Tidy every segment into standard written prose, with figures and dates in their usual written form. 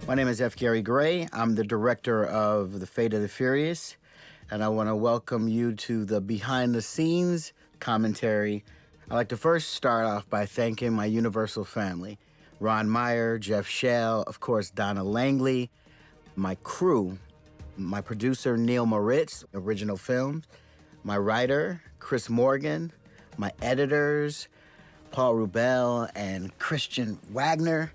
My name is F. Gary Gray. I'm the director of The Fate of the Furious, and I want to welcome you to the behind-the-scenes commentary. I'd like to first start off by thanking my Universal family, Ron Meyer, Jeff Shell, of course, Donna Langley, my crew, my producer, Neal Moritz, Original Films, my writer, Chris Morgan, my editors, Paul Rubel and Christian Wagner,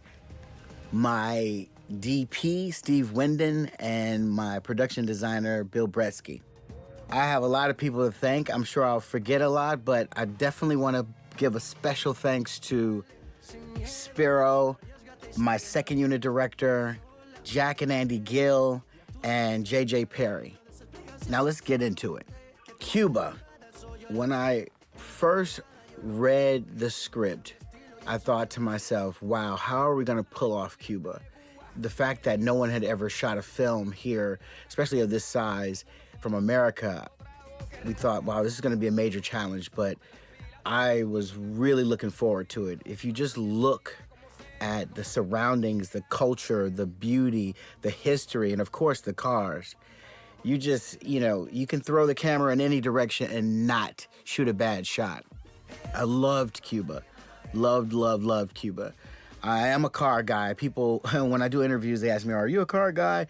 my DP, Steve Winden, and my production designer, Bill Bretsky. I have a lot of people to thank. I'm sure I'll forget a lot, but I definitely want to give a special thanks to Spiro, my second unit director, Jack and Andy Gill, and JJ Perry. Now let's get into it. Cuba. When I first read the script, I thought to myself, wow, how are we gonna pull off Cuba? The fact that no one had ever shot a film here, especially of this size, from America, we thought, wow, this is gonna be a major challenge, but I was really looking forward to it. If you just look at the surroundings, the culture, the beauty, the history, and of course the cars, you just, you can throw the camera in any direction and not shoot a bad shot. I loved Cuba. Loved Cuba. I am a car guy. People, when I do interviews, they ask me, are you a car guy?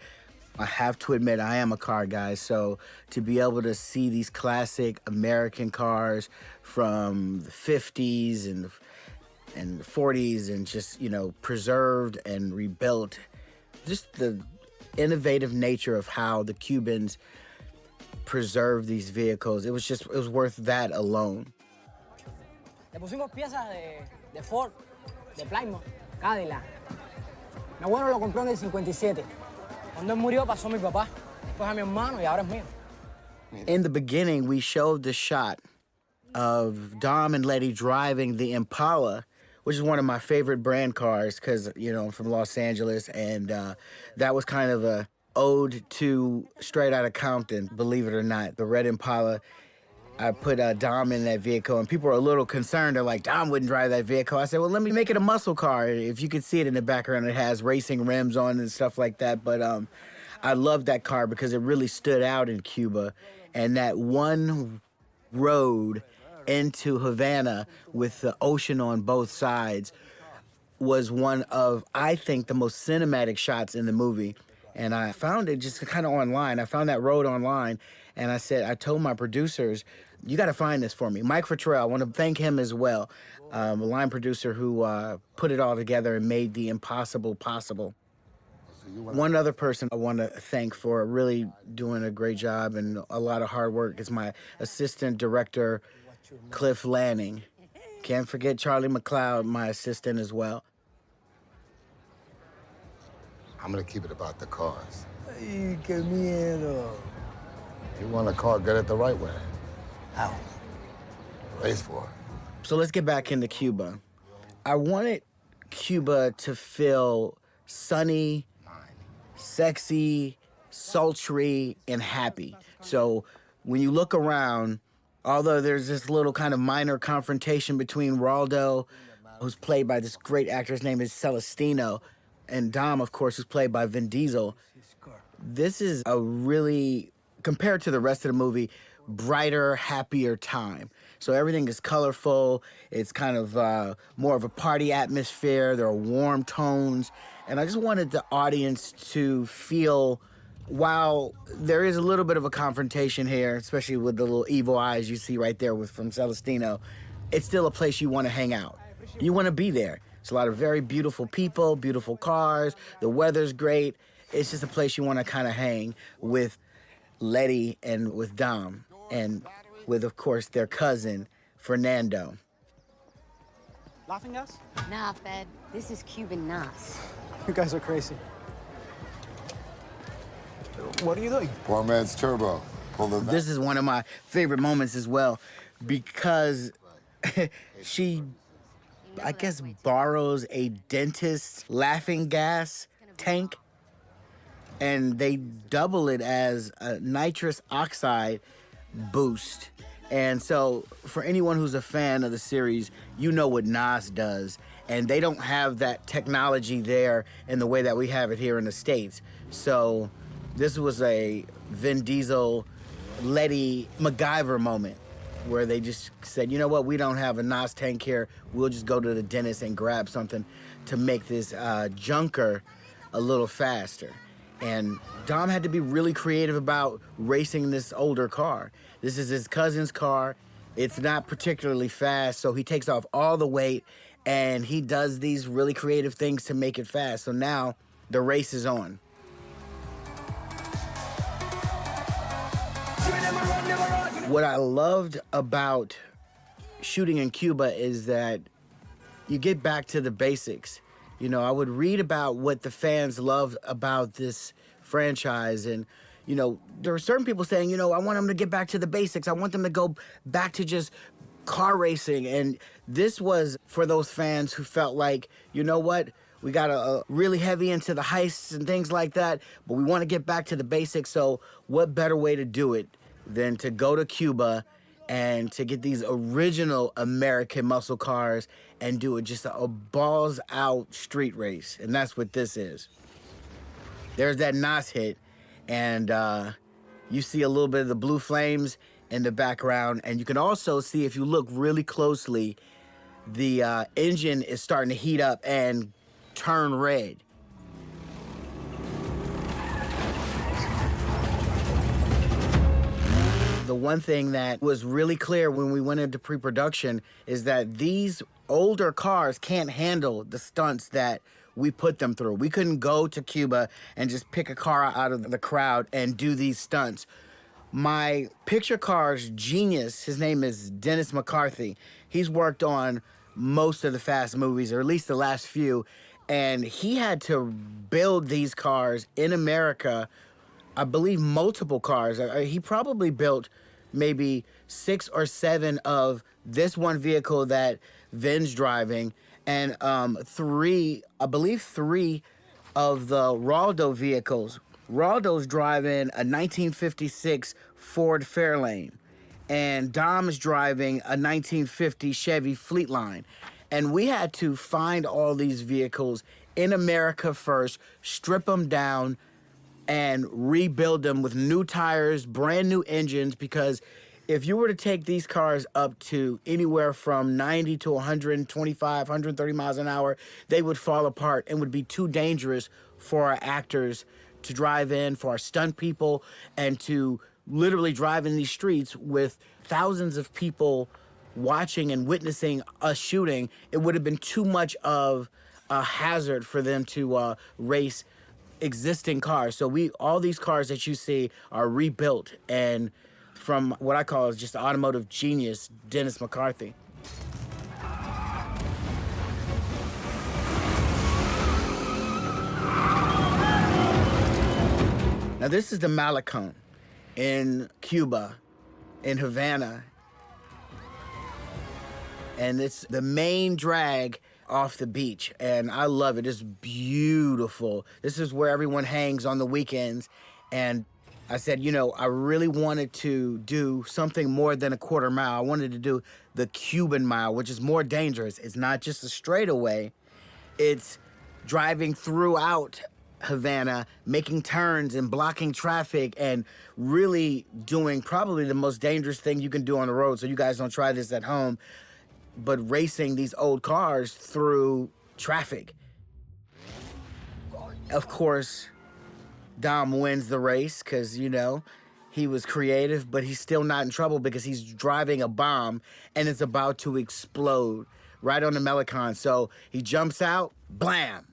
I have to admit, I am a car guy. So to be able to see these classic American cars from the 50s and the 40s and just, preserved and rebuilt, just the innovative nature of how the Cubans preserve these vehicles, it was worth that alone. Le pusimos piezas de Ford, de Plymouth, Cadillac. Mi abuelo lo compró en el 57. Cuando él murió pasó mi papá, después a mi hermano y ahora es mío. In the beginning, we showed the shot of Dom and Letty driving the Impala, which is one of my favorite brand cars because, I'm from Los Angeles, and that was kind of a ode to Straight Outta Compton, believe it or not. The red Impala, I put Dom in that vehicle, and people were a little concerned. They're like, Dom wouldn't drive that vehicle. I said, well, let me make it a muscle car. If you can see it in the background, it has racing rims on and stuff like that. But I love that car because it really stood out in Cuba. And that one road into Havana with the ocean on both sides was one of, I think, the most cinematic shots in the movie. And I found it just kind of online. I found that road online, and I told my producers, you got to find this for me. Mike Fertrell, I want to thank him as well, a line producer who put it all together and made the impossible possible. One other person I want to thank for really doing a great job and a lot of hard work is my assistant director, Cliff Lanning. Can't forget Charlie McLeod, my assistant as well. I'm gonna keep it about the cars. Ay, qué miedo. You want a car, get it the right way. How? Race for it. So let's get back into Cuba. I wanted Cuba to feel sunny, sexy, sultry, and happy. So when you look around, although there's this little kind of minor confrontation between Raldo, who's played by this great actor, his name is Celestino, and Dom, of course, who's played by Vin Diesel. This is a really, compared to the rest of the movie, brighter, happier time. So everything is colorful. It's kind of more of a party atmosphere. There are warm tones. And I just wanted the audience to feel, while there is a little bit of a confrontation here, especially with the little evil eyes you see right there from Celestino, it's still a place you want to hang out. You want to be there. It's a lot of very beautiful people, beautiful cars, the weather's great. It's just a place you want to kind of hang with Letty and with Dom, and with, of course, their cousin, Fernando. Laughing gas? Nah, Fed. This is Cuban Nas. You guys are crazy. What are you doing? Poor man's turbo. This is one of my favorite moments as well, because she, I guess, borrows a dentist's laughing gas tank, and they double it as a nitrous oxide boost. And so for anyone who's a fan of the series, you know what Nas does. And they don't have that technology there in the way that we have it here in the States. So this was a Vin Diesel, Letty MacGyver moment where they just said, you know what, we don't have a NOS tank here. We'll just go to the dentist and grab something to make this junker a little faster. And Dom had to be really creative about racing this older car. This is his cousin's car. It's not particularly fast, so he takes off all the weight and he does these really creative things to make it fast. So now the race is on. What I loved about shooting in Cuba is that you get back to the basics. You know, I would read about what the fans loved about this franchise, and, you know, there were certain people saying, you know, I want them to get back to the basics. I want them to go back to just car racing. And this was for those fans who felt like, you know what, we got a really heavy into the heists and things like that, but we want to get back to the basics. So what better way to do it than to go to Cuba and to get these original American muscle cars and do it just a balls out street race. And that's what this is. There's that NOS hit, and you see a little bit of the blue flames in the background. And you can also see, if you look really closely, the engine is starting to heat up and turn red. The one thing that was really clear when we went into pre-production is that these older cars can't handle the stunts that we put them through. We couldn't go to Cuba and just pick a car out of the crowd and do these stunts. My picture car's genius, his name is Dennis McCarthy. He's worked on most of the Fast movies, or at least the last few, and he had to build these cars in America. I believe multiple cars. He probably built maybe 6 or 7 of this one vehicle that Vin's driving, and 3 of the Raldo vehicles. Raldo's driving a 1956 Ford Fairlane, and Dom's driving a 1950 Chevy Fleetline. And we had to find all these vehicles in America first, strip them down, and rebuild them with new tires, brand new engines, because if you were to take these cars up to anywhere from 90 to 125, 130 miles an hour, they would fall apart and would be too dangerous for our actors to drive in, for our stunt people, and to literally drive in these streets with thousands of people watching and witnessing us shooting. It would have been too much of a hazard for them to race existing cars. So all these cars that you see are rebuilt, and from what I call is just automotive genius, Dennis McCarthy. Now this is the Malecón in Cuba, in Havana. And it's the main drag off the beach, and I love it. It's beautiful. This is where everyone hangs on the weekends, and I said, you know, I really wanted to do something more than a quarter mile. I wanted to do the Cuban mile, which is more dangerous. It's not just a straightaway. It's driving throughout Havana, making turns and blocking traffic, and really doing probably the most dangerous thing you can do on the road. So you guys don't try this at home, but racing these old cars through traffic. Of course, Dom wins the race because, you know, he was creative, but he's still not in trouble because he's driving a bomb and it's about to explode right on the Malecón. So he jumps out, blam.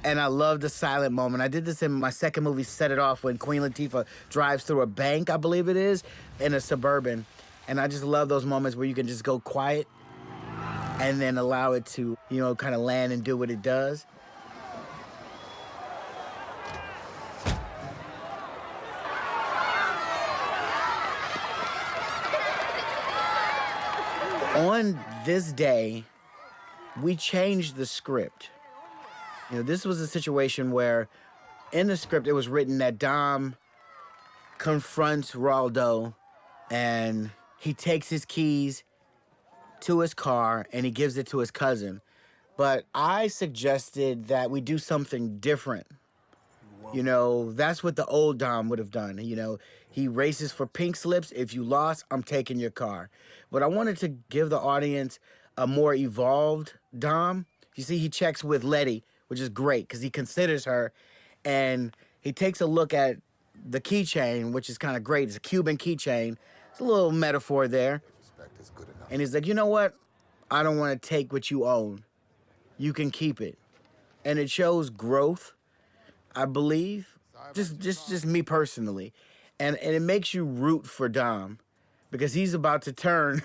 And I love the silent moment. I did this in my second movie, Set It Off, when Queen Latifah drives through a bank, I believe it is, in a Suburban. And I just love those moments where you can just go quiet and then allow it to, you know, kind of land and do what it does. On this day, we changed the script. You know, this was a situation where in the script it was written that Dom confronts Raldo and he takes his keys to his car and he gives it to his cousin. But I suggested that we do something different. You know, that's what the old Dom would have done. You know, he races for pink slips. If you lost, I'm taking your car. But I wanted to give the audience a more evolved Dom. You see, he checks with Letty, which is great because he considers her. And he takes a look at the keychain, which is kind of great. It's a Cuban keychain. It's a little metaphor there. Respect is good enough. And he's like, you know what? I don't want to take what you own. You can keep it. And it shows growth, I believe. Just me personally. And it makes you root for Dom because he's about to turn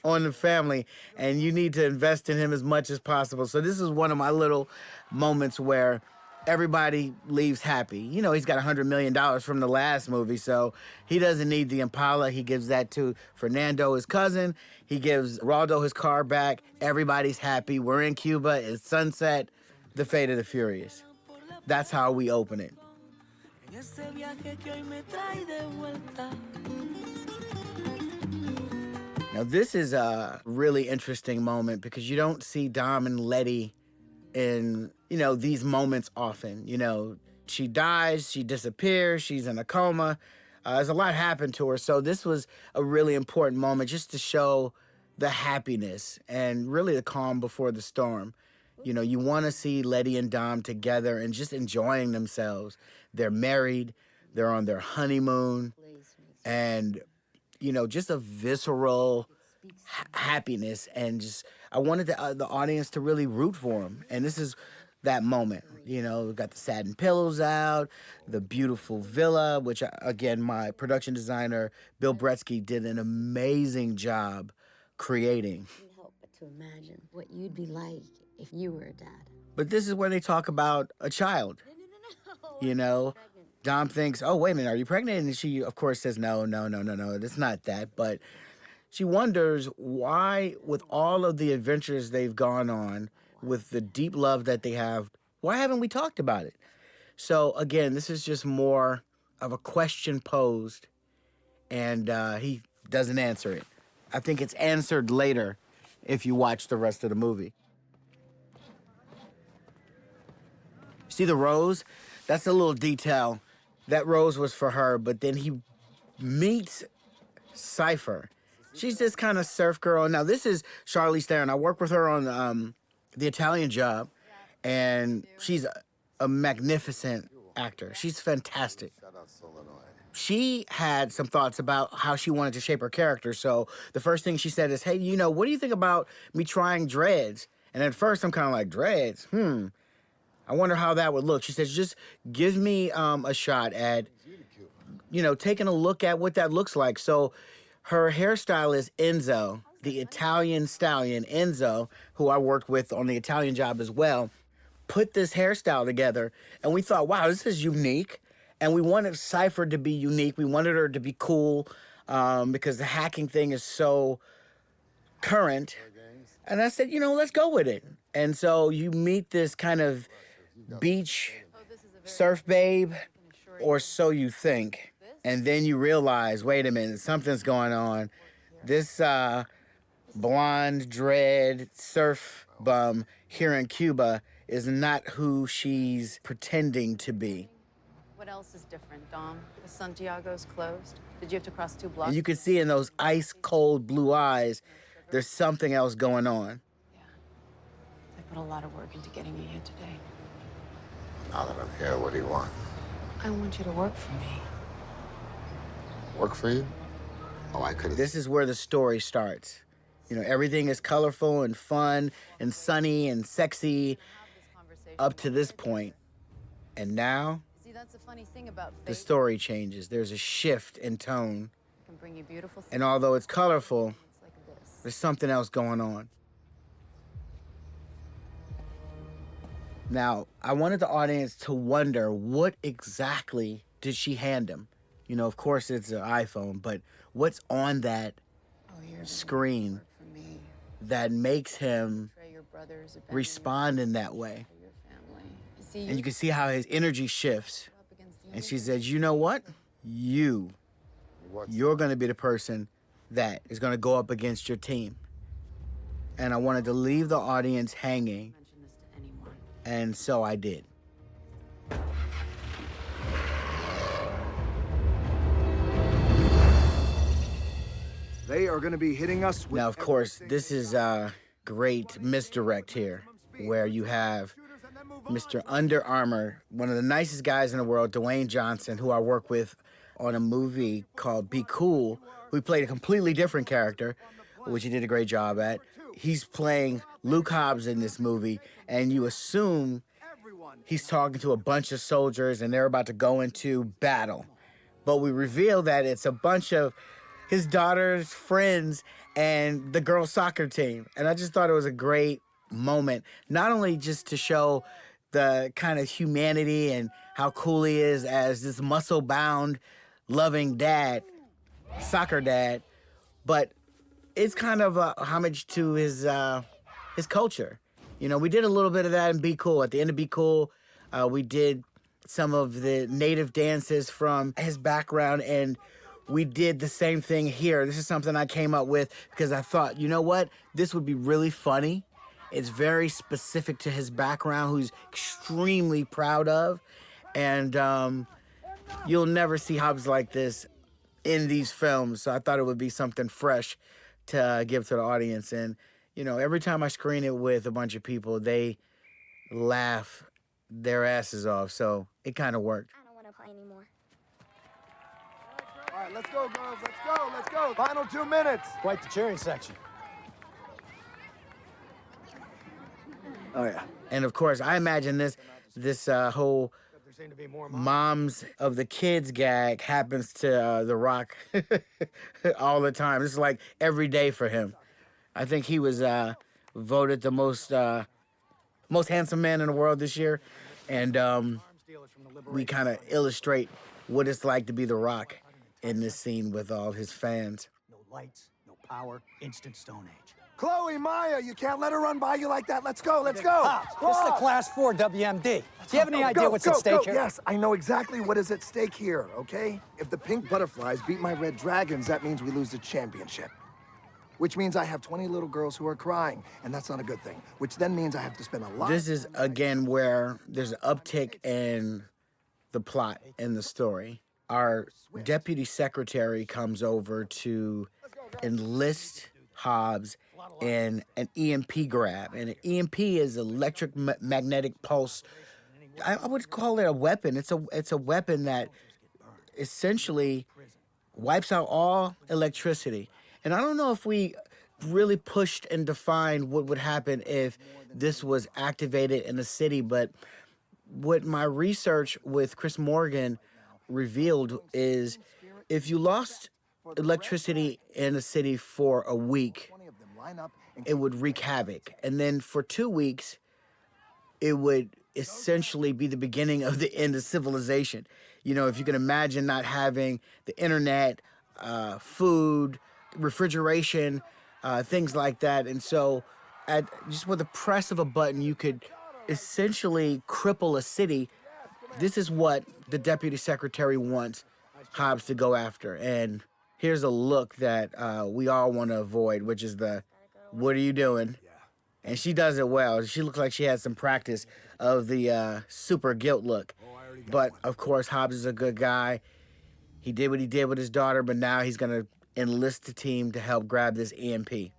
on the family and you need to invest in him as much as possible. So this is one of my little moments where everybody leaves happy. You know, he's got $100 million from the last movie, so he doesn't need the Impala. He gives that to Fernando, his cousin. He gives Raldo his car back. Everybody's happy. We're in Cuba. It's sunset. The Fate of the Furious. That's how we open it. Now, this is a really interesting moment because you don't see Dom and Letty in, you know, these moments often. You know, she dies, she disappears, she's in a coma. There's a lot happened to her. So this was a really important moment just to show the happiness and really the calm before the storm. You know, you want to see Letty and Dom together and just enjoying themselves. They're married, they're on their honeymoon, and, you know, just a visceral happiness. And just, I wanted the audience to really root for them. And this is that moment. You know, we got the satin pillows out, the beautiful villa, which, again, my production designer, Bill Bretsky, did an amazing job creating. Can't help but to imagine what you'd be like if you were a dad. But this is where they talk about a child. No. You know, Dom thinks, oh, wait a minute, are you pregnant? And she, of course, says, no, it's not that. But she wonders why, with all of the adventures they've gone on, with the deep love that they have, why haven't we talked about it? So, again, this is just more of a question posed, and he doesn't answer it. I think it's answered later if you watch the rest of the movie. See the rose? That's a little detail. That rose was for her, but then he meets Cipher. She's this kind of surf girl. Now, this is Charlize Theron. I worked with her on The Italian Job, and she's a magnificent actor. She's fantastic. She had some thoughts about how she wanted to shape her character. So the first thing she said is, hey, you know, what do you think about me trying dreads? And at first, I'm kind of like, dreads? I wonder how that would look. She says, just give me a shot at, you know, taking a look at what that looks like. So her hairstylist, Enzo, the Italian stallion, Enzo, who I worked with on The Italian Job as well, put this hairstyle together. And we thought, wow, this is unique. And we wanted Cipher to be unique. We wanted her to be cool because the hacking thing is so current. And I said, you know, let's go with it. And so you meet this kind of beach surf babe, or so you think. And then you realize, wait a minute, something's going on. This blonde, dread surf bum here in Cuba is not who she's pretending to be. What else is different, Dom? The Santiago's closed. Did you have to cross 2 blocks? And you can see in those ice-cold blue eyes, there's something else going on. Yeah. I put a lot of work into getting you here today. Now that I'm here, what do you want? I want you to work for me. Work for you? Oh, I could have. This is where the story starts. You know, everything is colorful and fun and sunny and sexy up to this point. And now, See, that's the funny thing about the fate. story changes. There's a shift in tone. It can bring you beautiful things. And although it's colorful, It's like this. there's something else going on. Now, I wanted the audience to wonder, what exactly did she hand him? You know, of course it's an iPhone, but what's on that Oh, you're gonna screen work for me. that makes him Betray your brothers, abandon respond in that way? your family. You see, And you can see how his energy shifts. up against the And she universe. says, you know what? You're going to be the person that is going to go up against your team. And I wanted to leave the audience hanging, Mention this to anyone. and so I did. They are going to be hitting us with... Now, of course, this is a great misdirect here, where you have Mr. Under Armour, one of the nicest guys in the world, Dwayne Johnson, who I work with on a movie called Be Cool, who played a completely different character, which he did a great job at. He's playing Luke Hobbs in this movie, and you assume he's talking to a bunch of soldiers and they're about to go into battle. But we reveal that it's a bunch of his daughter's friends and the girls' soccer team. And I just thought it was a great moment, not only just to show the kind of humanity and how cool he is as this muscle-bound, loving dad, soccer dad, but it's kind of a homage to his culture. You know, we did a little bit of that in Be Cool. At the end of Be Cool, we did some of the native dances from his background, and we did the same thing here. This is something I came up with because I thought, you know what? This would be really funny. It's very specific to his background, who's extremely proud of. And you'll never see Hobbs like this in these films. So I thought it would be something fresh to give to the audience. And, you know, every time I screen it with a bunch of people, they laugh their asses off. So it kind of worked. I don't want to play anymore. All right, let's go, girls. Let's go. Let's go. Final 2 minutes. Quite the cheering section. Oh, yeah. And of course, I imagine this whole There seem to be more moms of the kids gag happens to The Rock all the time. It's like every day for him. I think he was voted the most handsome man in the world this year, and we kind of illustrate what it's like to be The Rock in this scene with all his fans. No lights, no power, instant Stone Age. Chloe, Maya, you can't let her run by you like that. Let's go. Let's go. This is the Class 4 WMD. Do you have any idea what's at stake here? Yes, I know exactly what is at stake here, okay? If the pink butterflies beat my red dragons, that means we lose the championship. Which means I have 20 little girls who are crying, and that's not a good thing. Which then means I have to spend a lot... This is, again, where there's an uptick in the plot and the story. Our deputy secretary comes over to enlist Hobbs in an EMP grab. And an EMP is electromagnetic pulse. I would call it a weapon. It's a weapon that essentially wipes out all electricity. And I don't know if we really pushed and defined what would happen if this was activated in a city, but what my research with Chris Morgan revealed is if you lost electricity in a city for a week, it would wreak havoc. And then for 2 weeks, it would essentially be the beginning of the end of civilization. You know, if you can imagine not having the internet, food, refrigeration, things like that. And so just with the press of a button, you could essentially cripple a city. This is what the deputy secretary wants Hobbs to go after. And here's a look that we all want to avoid, which is the, what are you doing? And she does it well. She looks like she had some practice of the super guilt look. But, of course, Hobbs is a good guy. He did what he did with his daughter, but now he's going to enlist the team to help grab this EMP.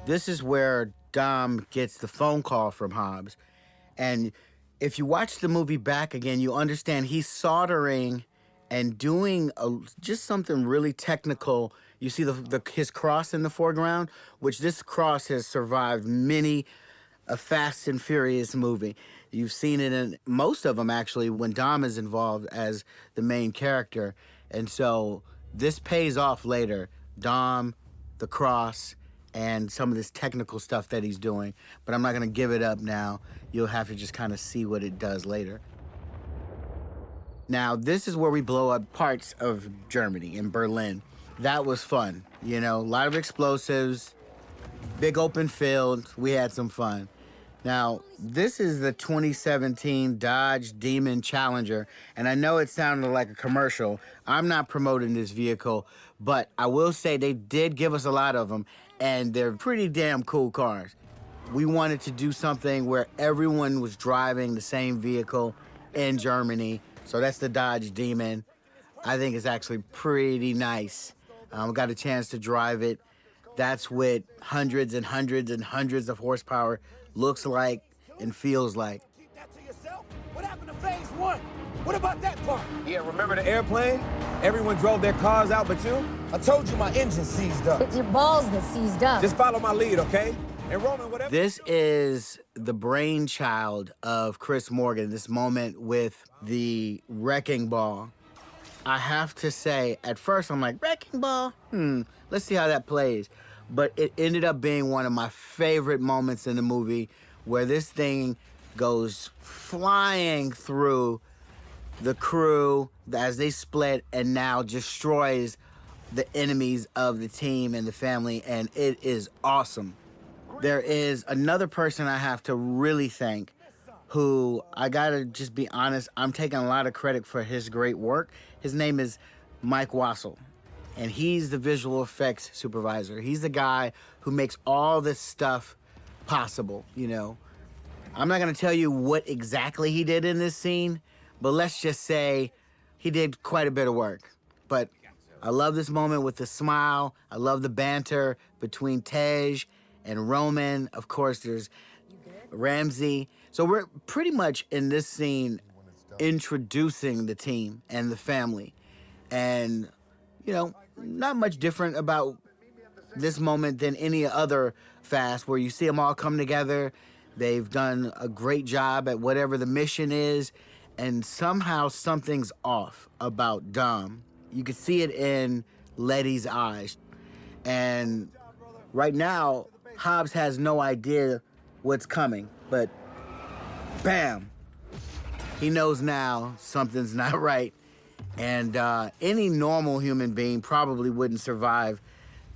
This is where Dom gets the phone call from Hobbs. And if you watch the movie back again, you understand he's soldering and doing just something really technical. You see his cross in the foreground, which this cross has survived many a Fast and Furious movie. You've seen it in most of them, actually, when Dom is involved as the main character. And so this pays off later. Dom, the cross, and some of this technical stuff that he's doing. But I'm not going to give it up now. You'll have to just kind of see what it does later. Now, this is where we blow up parts of Germany, in Berlin. That was fun. You know, a lot of explosives, big open field. We had some fun. Now, this is the 2017 Dodge Demon Challenger, and I know it sounded like a commercial. I'm not promoting this vehicle, but I will say they did give us a lot of them, and they're pretty damn cool cars. We wanted to do something where everyone was driving the same vehicle in Germany, so that's the Dodge Demon. I think it's actually pretty nice. Got a chance to drive it. That's what hundreds and hundreds and hundreds of horsepower looks like and feels like. Keep that to yourself? What happened to phase one? What about that part? Yeah, remember the airplane? Everyone drove their cars out but you? I told you my engine seized up. It's your balls that seized up. Just follow my lead, okay? And Roman, whatever. This is the brainchild of Chris Morgan, this moment with the wrecking ball. I have to say, at first I'm like, wrecking ball? Let's see how that plays. But it ended up being one of my favorite moments in the movie where this thing goes flying through the crew as they split and now destroys the enemies of the team and the family, and it is awesome. There is another person I have to really thank who, I gotta just be honest, I'm taking a lot of credit for his great work. His name is Mike Wassel, and he's the visual effects supervisor. He's the guy who makes all this stuff possible, you know. I'm not gonna tell you what exactly he did in this scene, but let's just say he did quite a bit of work. But I love this moment with the smile. I love the banter between Tej and Roman. Of course, there's Ramsey. So we're pretty much in this scene introducing the team and the family. And, you know, not much different about this moment than any other Fast, where you see them all come together. They've done a great job at whatever the mission is, and somehow something's off about Dom. You can see it in Letty's eyes. And right now, Hobbs has no idea what's coming, but bam, he knows now something's not right. And any normal human being probably wouldn't survive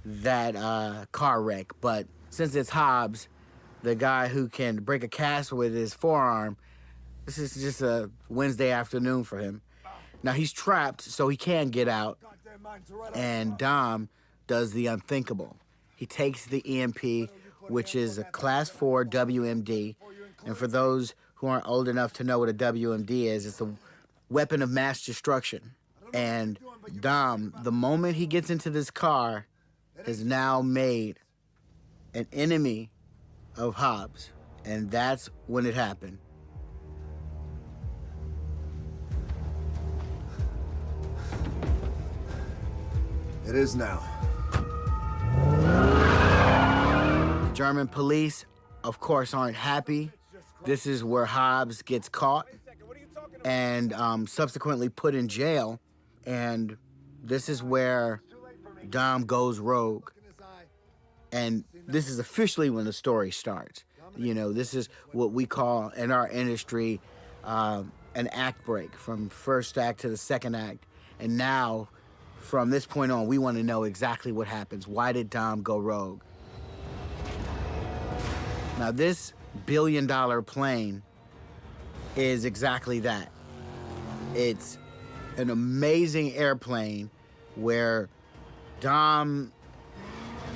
that car wreck. But since it's Hobbs, the guy who can break a cast with his forearm, this is just a Wednesday afternoon for him. Now he's trapped, so he can't get out. And Dom does the unthinkable. He takes the EMP, which is a Class 4 WMD. And for those who aren't old enough to know what a WMD is, it's a weapon of mass destruction. And Dom, the moment he gets into this car, has now made an enemy of Hobbs. And that's when it happened. It is now. The German police, of course, aren't happy. This is where Hobbs gets caught and subsequently put in jail. And this is where Dom goes rogue. And this is officially when the story starts. You know, this is what we call in our industry an act break, from first act to the second act. And now, from this point on, we want to know exactly what happens. Why did Dom go rogue? Now, this billion-dollar plane is exactly that. It's an amazing airplane where Dom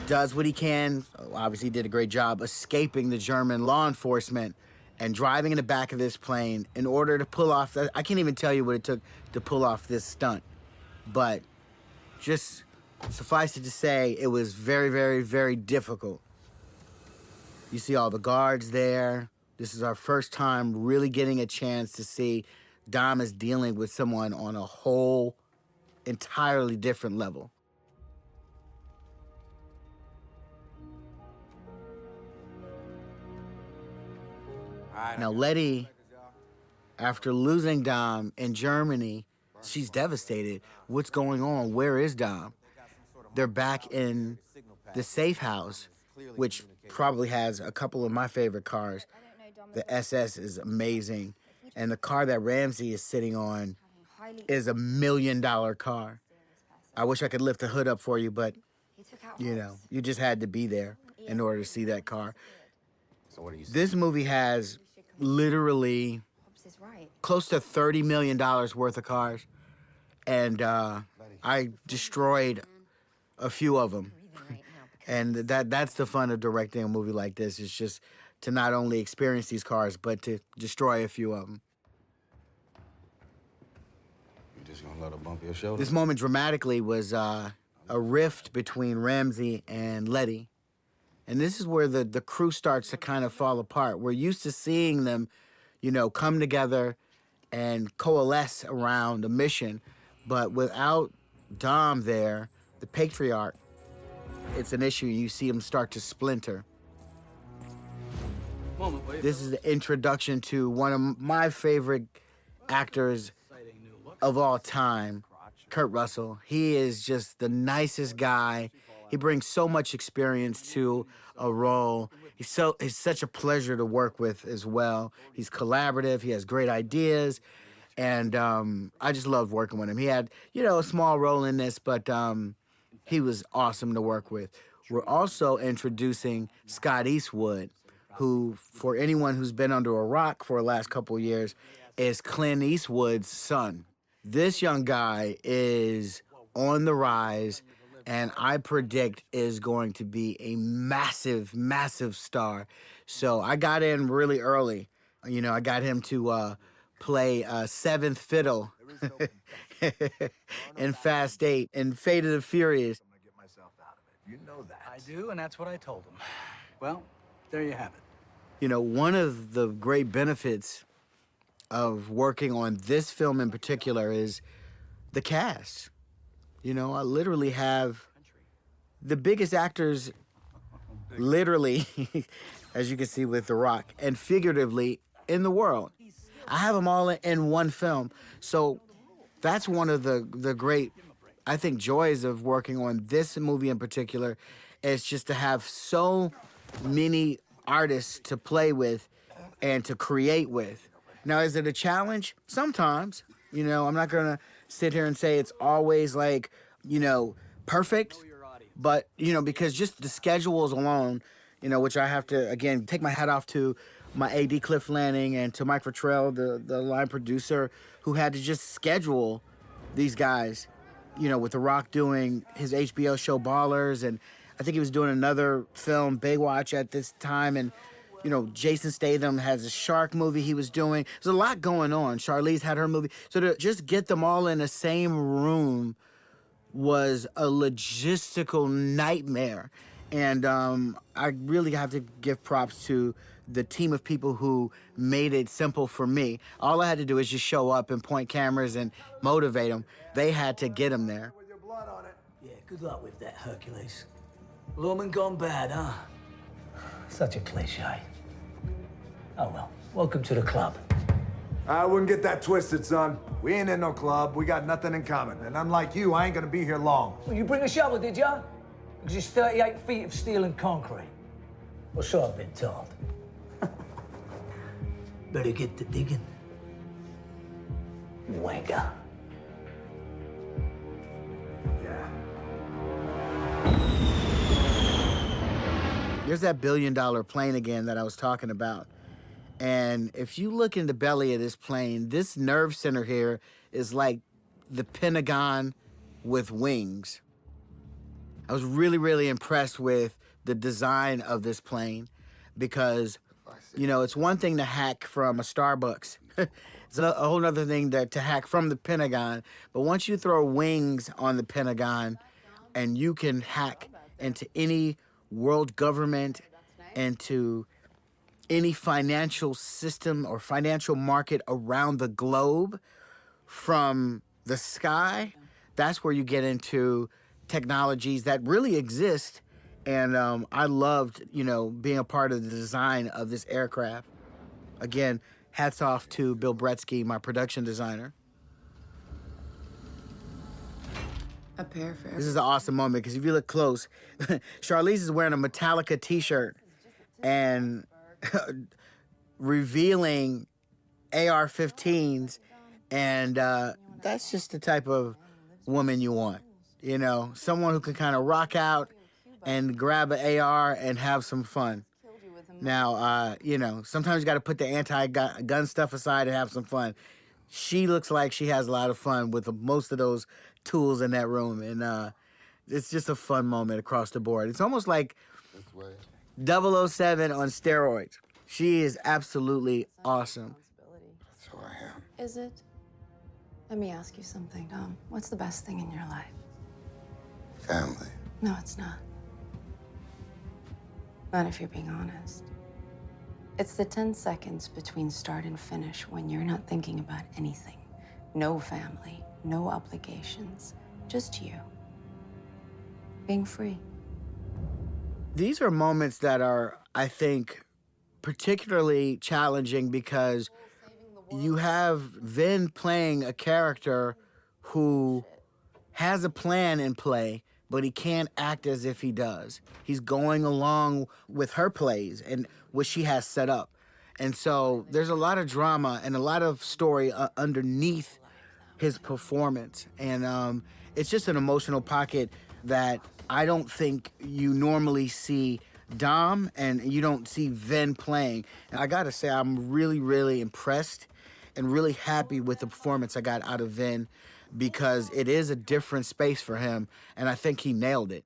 does what he can, obviously did a great job, escaping the German law enforcement and driving in the back of this plane in order to pull off, I can't even tell you what it took to pull off this stunt, but just suffice it to say, it was very, very, very difficult. You see all the guards there. This is our first time really getting a chance to see Dom is dealing with someone on a whole, entirely different level. Now, Letty, after losing Dom in Germany, she's devastated. What's going on? Where is Dom? They're back in the safe house, which probably has a couple of my favorite cars. The SS is amazing. And the car that Ramsey is sitting on is $1 million car. I wish I could lift the hood up for you, but, you know, you just had to be there in order to see that car. This movie has literally close to $30 million worth of cars, and I destroyed a few of them. And that's the fun of directing a movie like this, is just to not only experience these cars, but to destroy a few of them. You just gonna let her bump your shoulder? This moment dramatically was a rift between Ramsey and Letty. And this is where the crew starts to kind of fall apart. We're used to seeing them, you know, come together and coalesce around a mission. But without Dom there, the patriarch, it's an issue. You see him start to splinter. This is the introduction to one of my favorite actors of all time, Kurt Russell. He is just the nicest guy. He brings so much experience to a role. He's such a pleasure to work with as well. He's collaborative. He has great ideas. And I just loved working with him. He had, you know, a small role in this, but he was awesome to work with. We're also introducing Scott Eastwood, who, for anyone who's been under a rock for the last couple of years, is Clint Eastwood's son. This young guy is on the rise, and I predict is going to be a massive, massive star. So I got in really early. You know, I got him to play seventh fiddle in Fast 8 and Fate of the Furious. I'm gonna get myself out of it. You know that. I do, and that's what I told him. Well, there you have it. You know, one of the great benefits of working on this film in particular is the cast. You know, I literally have the biggest actors, literally, as you can see with The Rock, and figuratively in the world. I have them all in one film. So that's one of the great, I think, joys of working on this movie in particular, is just to have so many artists to play with and to create with. Now, is it a challenge? Sometimes. You know, I'm not gonna sit here and say it's always like, you know, perfect. But, you know, because just the schedules alone, you know, which I have to, again, take my hat off to my AD Cliff Lanning and to Mike Fertrell, the line producer, who had to just schedule these guys, you know, with The Rock doing his HBO show Ballers, and I think he was doing another film, Baywatch, at this time, and, you know, Jason Statham has a shark movie he was doing. There's a lot going on. Charlize had her movie. So to just get them all in the same room was a logistical nightmare. And I really have to give props to the team of people who made it simple for me. All I had to do is just show up and point cameras and motivate them. They had to get them there. With your blood on it. Yeah, good luck with that, Hercules. Woman gone bad, huh? Such a cliche. Oh well, welcome to the club. I wouldn't get that twisted, son. We ain't in no club. We got nothing in common. And unlike you, I ain't gonna be here long. Well, you bring a shovel, did ya? Because it's 38 feet of steel and concrete. Well, so I've been told. Better get to digging. Wanker. Yeah. There's that $1 billion plane again that I was talking about. And if you look in the belly of this plane, this nerve center here is like the Pentagon with wings. I was really, really impressed with the design of this plane because, you know, it's one thing to hack from a Starbucks. It's a whole other thing to hack from the Pentagon. But once you throw wings on the Pentagon and you can hack into any world government, into any financial system or financial market around the globe from the sky, that's where you get into technologies that really exist. And I loved, you know, being a part of the design of this aircraft. Again, hats off to Bill Bretsky, my production designer. A pair for This is an awesome moment because if you look close, Charlize is wearing a Metallica t-shirt and revealing AR-15s, and that's just the type of woman you want. You know, someone who can kind of rock out and grab an AR and have some fun. Now, you know, sometimes you got to put the anti-gun stuff aside and have some fun. She looks like she has a lot of fun with most of those tools in that room, and it's just a fun moment across the board. It's almost like 007 on steroids. She is absolutely awesome. That's who I am. Is it? Let me ask you something, Dom. What's the best thing in your life? Family. No, it's not. Not if you're being honest. It's the 10 seconds between start and finish when you're not thinking about anything. No family, no obligations, just you. Being free. These are moments that are, I think, particularly challenging because you have Vin playing a character who has a plan in play, but he can't act as if he does. He's going along with her plays and what she has set up. And so there's a lot of drama and a lot of story underneath his performance. And it's just an emotional pocket that I don't think you normally see Dom and you don't see Vin playing. And I gotta say, I'm really, really impressed and really happy with the performance I got out of Vin because it is a different space for him, and I think he nailed it.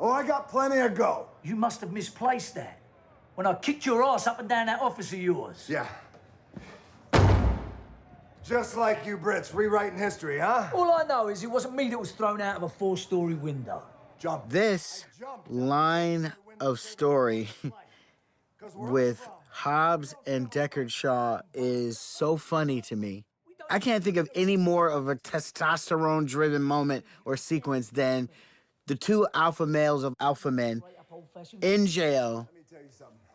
Oh, I got plenty of go. You must have misplaced that. When I kicked your ass up and down that office of yours. Yeah. Just like you Brits, rewriting history, huh? All I know is it wasn't me that was thrown out of a 4-story window. Jump. This line of story with Hobbs and Deckard Shaw is so funny to me. I can't think of any more of a testosterone-driven moment or sequence than the two alpha males of alpha men in jail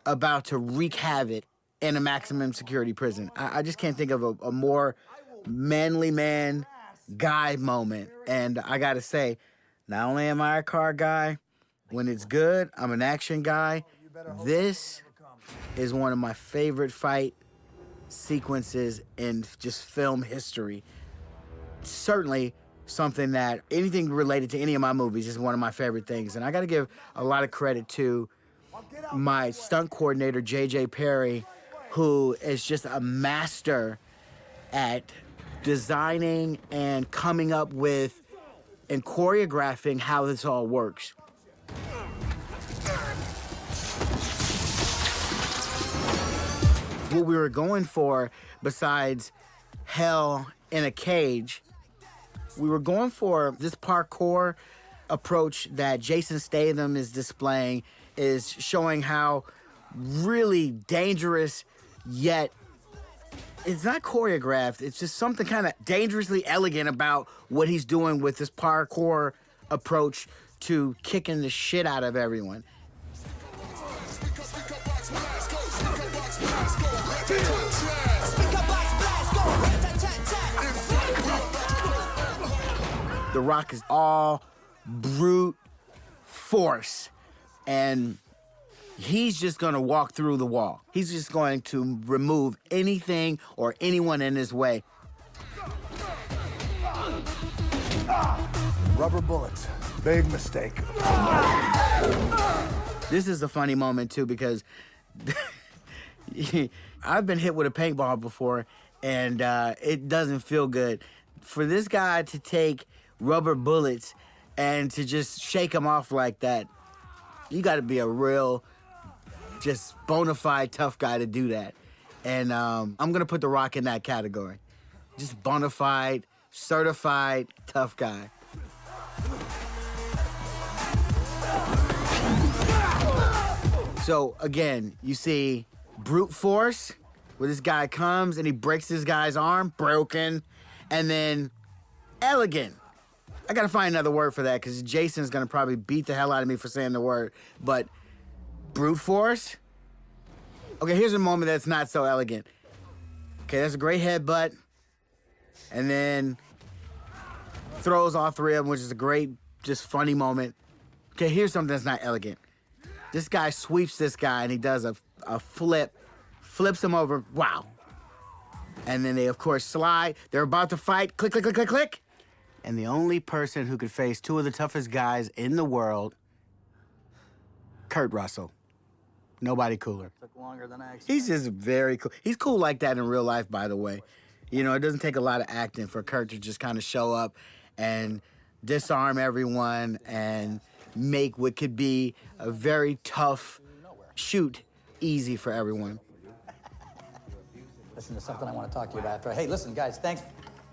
about to wreak havoc in a maximum security prison. I just can't think of a more manly man guy moment. And I gotta say, not only am I a car guy, when it's good, I'm an action guy. This is one of my favorite fight sequences in just film history. Certainly something that anything related to any of my movies is one of my favorite things. And I gotta give a lot of credit to my stunt coordinator, JJ Perry, who is just a master at designing and coming up with and choreographing how this all works. What we were going for, besides hell in a cage, we were going for this parkour approach that Jason Statham is displaying, is showing how really dangerous, yet it's not choreographed. It's just something kind of dangerously elegant about what he's doing with this parkour approach to kicking the shit out of everyone. The Rock is all brute force, and he's just gonna walk through the wall. He's just going to remove anything or anyone in his way. Rubber bullets. Big mistake. This is a funny moment, too, because I've been hit with a paintball before, and it doesn't feel good. For this guy to take rubber bullets and to just shake them off like that, you gotta be a real, just bona fide tough guy to do that. And I'm gonna put The Rock in that category. Just bona fide, certified tough guy. So again, you see brute force, where this guy comes and he breaks this guy's arm, broken, and then elegant. I gotta find another word for that because Jason's gonna probably beat the hell out of me for saying the word, but brute force? Okay, here's a moment that's not so elegant. Okay, that's a great headbutt, and then throws all three of them, which is a great, just funny moment. Okay, here's something that's not elegant. This guy sweeps this guy and he does a flip, flips him over. Wow. And then they, of course, slide. They're about to fight. Click, click, click, click, click. And the only person who could face two of the toughest guys in the world, Kurt Russell. Nobody cooler. Took longer than I expected. He's just very cool. He's cool like that in real life, by the way. You know, it doesn't take a lot of acting for Kurt to just kind of show up and disarm everyone and make what could be a very tough shoot easy for everyone. Listen, there's something I want to talk to you about after. Hey, listen, guys, thanks.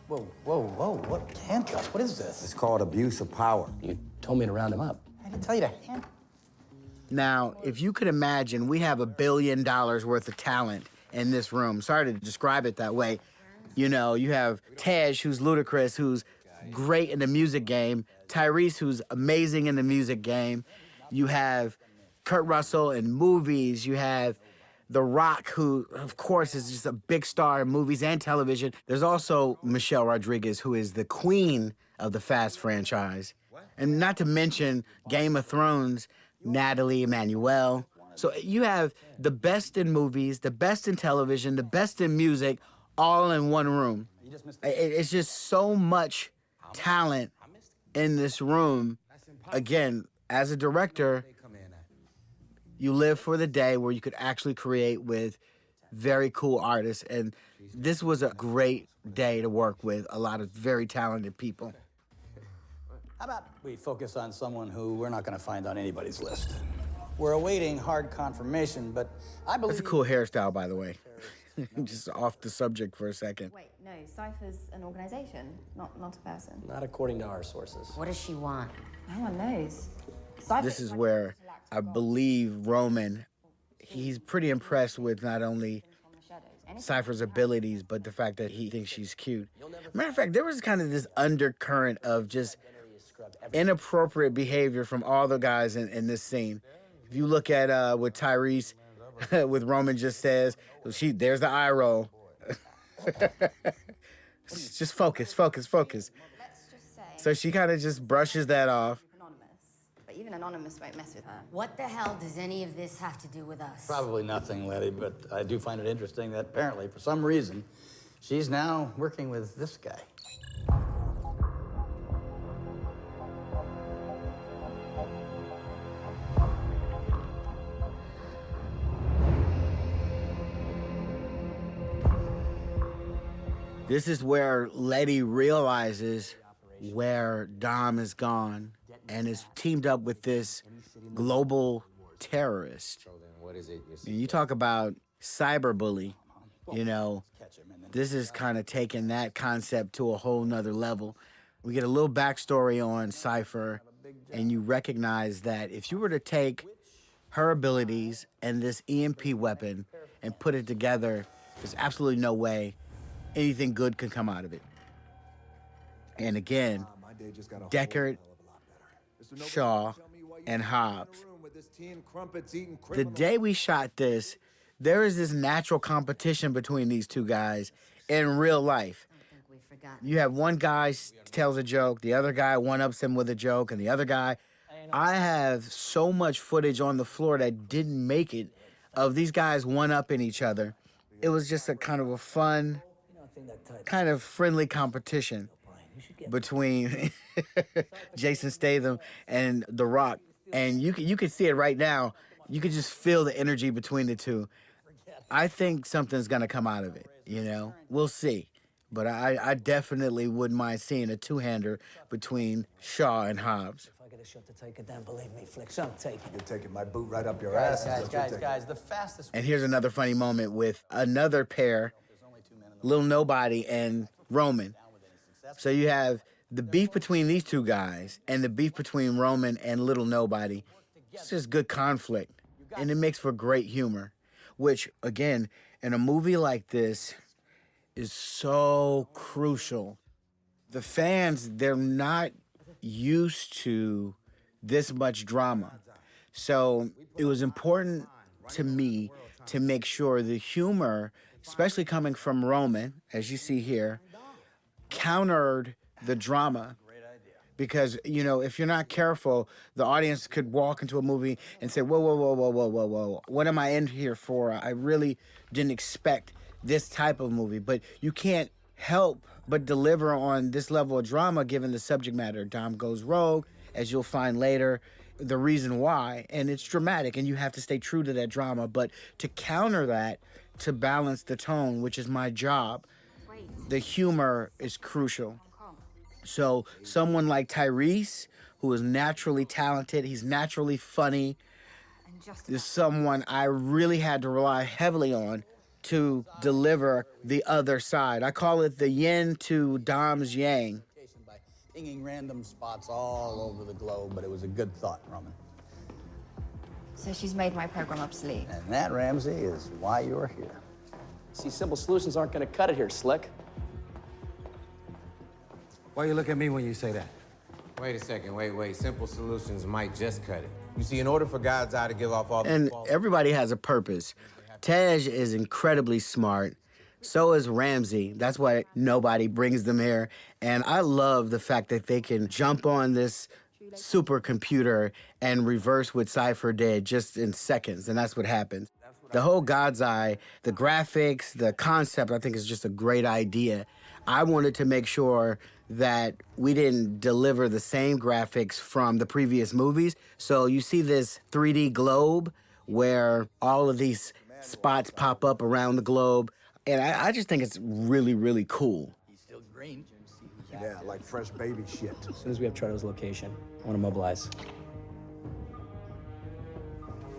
Whoa, whoa, whoa, what handcuffs? What is this? It's called abuse of power. You told me to round him up. I didn't tell you to hand. Now, if you could imagine, we have $1 billion worth of talent in this room. Sorry to describe it that way. You know, you have Tej, who's Ludacris, who's great in the music game. Tyrese, who's amazing in the music game. You have Kurt Russell in movies. You have The Rock, who, of course, is just a big star in movies and television. There's also Michelle Rodriguez, who is the queen of the Fast franchise. And not to mention Game of Thrones, Nathalie Emmanuel. So you have the best in movies, the best in television, the best in music, all in one room. It's just so much talent in this room. Again, as a director, you live for the day where you could actually create with very cool artists. And this was a great day to work with a lot of very talented people. How about we focus on someone who we're not going to find on anybody's list? We're awaiting hard confirmation, but I believe... That's a cool hairstyle, by the way. Just off the subject for a second. Wait, no, Cipher's an organization, not a person. Not according to our sources. What does she want? No one knows. This is where I believe Roman, he's pretty impressed with not only Cipher's abilities, but the fact that he thinks she's cute. Matter of fact, there was kind of this undercurrent of just inappropriate behavior from all the guys in this scene. If you look at what Tyrese with Roman just says, there's the eye roll. Just focus. So she kind of just brushes that off. But even Anonymous won't mess with her. What the hell does any of this have to do with us? Probably nothing, Letty, but I do find it interesting that apparently, for some reason, she's now working with this guy. This is where Letty realizes where Dom is gone and is teamed up with this global terrorist. And you talk about cyberbully, you know, this is kind of taking that concept to a whole nother level. We get a little backstory on Cipher, and you recognize that if you were to take her abilities and this EMP weapon and put it together, there's absolutely no way anything good can come out of it. And again, Deckard, Shaw, and Hobbs. The day we shot this, there is this natural competition between these two guys in real life. You have one guy tells a joke, the other guy one-ups him with a joke, and the other guy... I have so much footage on the floor that didn't make it of these guys one-upping each other. It was just a kind of a fun, kind of friendly competition between Jason Statham and The Rock. And you can see it right now. You can just feel the energy between the two. I think something's going to come out of it, you know? We'll see. But I definitely wouldn't mind seeing a two-hander between Shaw and Hobbs. If I get a shot to take it down, believe me, Flicks, I'm taking it. You're taking my boot right up your ass. Guys, the fastest... And here's another funny moment with another pair, Lil Nobody and Roman. So you have the beef between these two guys and the beef between Roman and Little Nobody. It's just good conflict, and it makes for great humor, which, again, in a movie like this is so crucial. The fans, they're not used to this much drama. So it was important to me to make sure the humor, especially coming from Roman, as you see here, countered the drama. Because, you know, if you're not careful, the audience could walk into a movie and say, whoa, what am I in here for? I really didn't expect this type of movie, but you can't help but deliver on this level of drama given the subject matter. Dom goes rogue, as you'll find later, the reason why, and it's dramatic, and you have to stay true to that drama. But to counter that, to balance the tone, which is my job, the humor is crucial. So someone like Tyrese, who is naturally talented, he's naturally funny, is someone I really had to rely heavily on to deliver the other side. I call it the yin to Dom's yang. By pinging random spots all over the globe, but it was a good thought, Roman. So she's made my program obsolete. And that, Ramsey, is why you're here. See, simple solutions aren't gonna cut it here, Slick. Why you look at me when you say that? Wait a second, wait. Simple solutions might just cut it. You see, in order for God's eye to give off all... And everybody has a purpose. Tej is incredibly smart. So is Ramsey. That's why nobody brings them here. And I love the fact that they can jump on this supercomputer and reverse what Cipher did just in seconds, and that's what happens. The whole God's Eye, the graphics, the concept, I think is just a great idea. I wanted to make sure that we didn't deliver the same graphics from the previous movies. So you see this 3D globe where all of these spots pop up around the globe. And I just think it's really, really cool. He's still green. Yeah, like fresh baby shit. As soon as we have Toretto's location, I want to mobilize.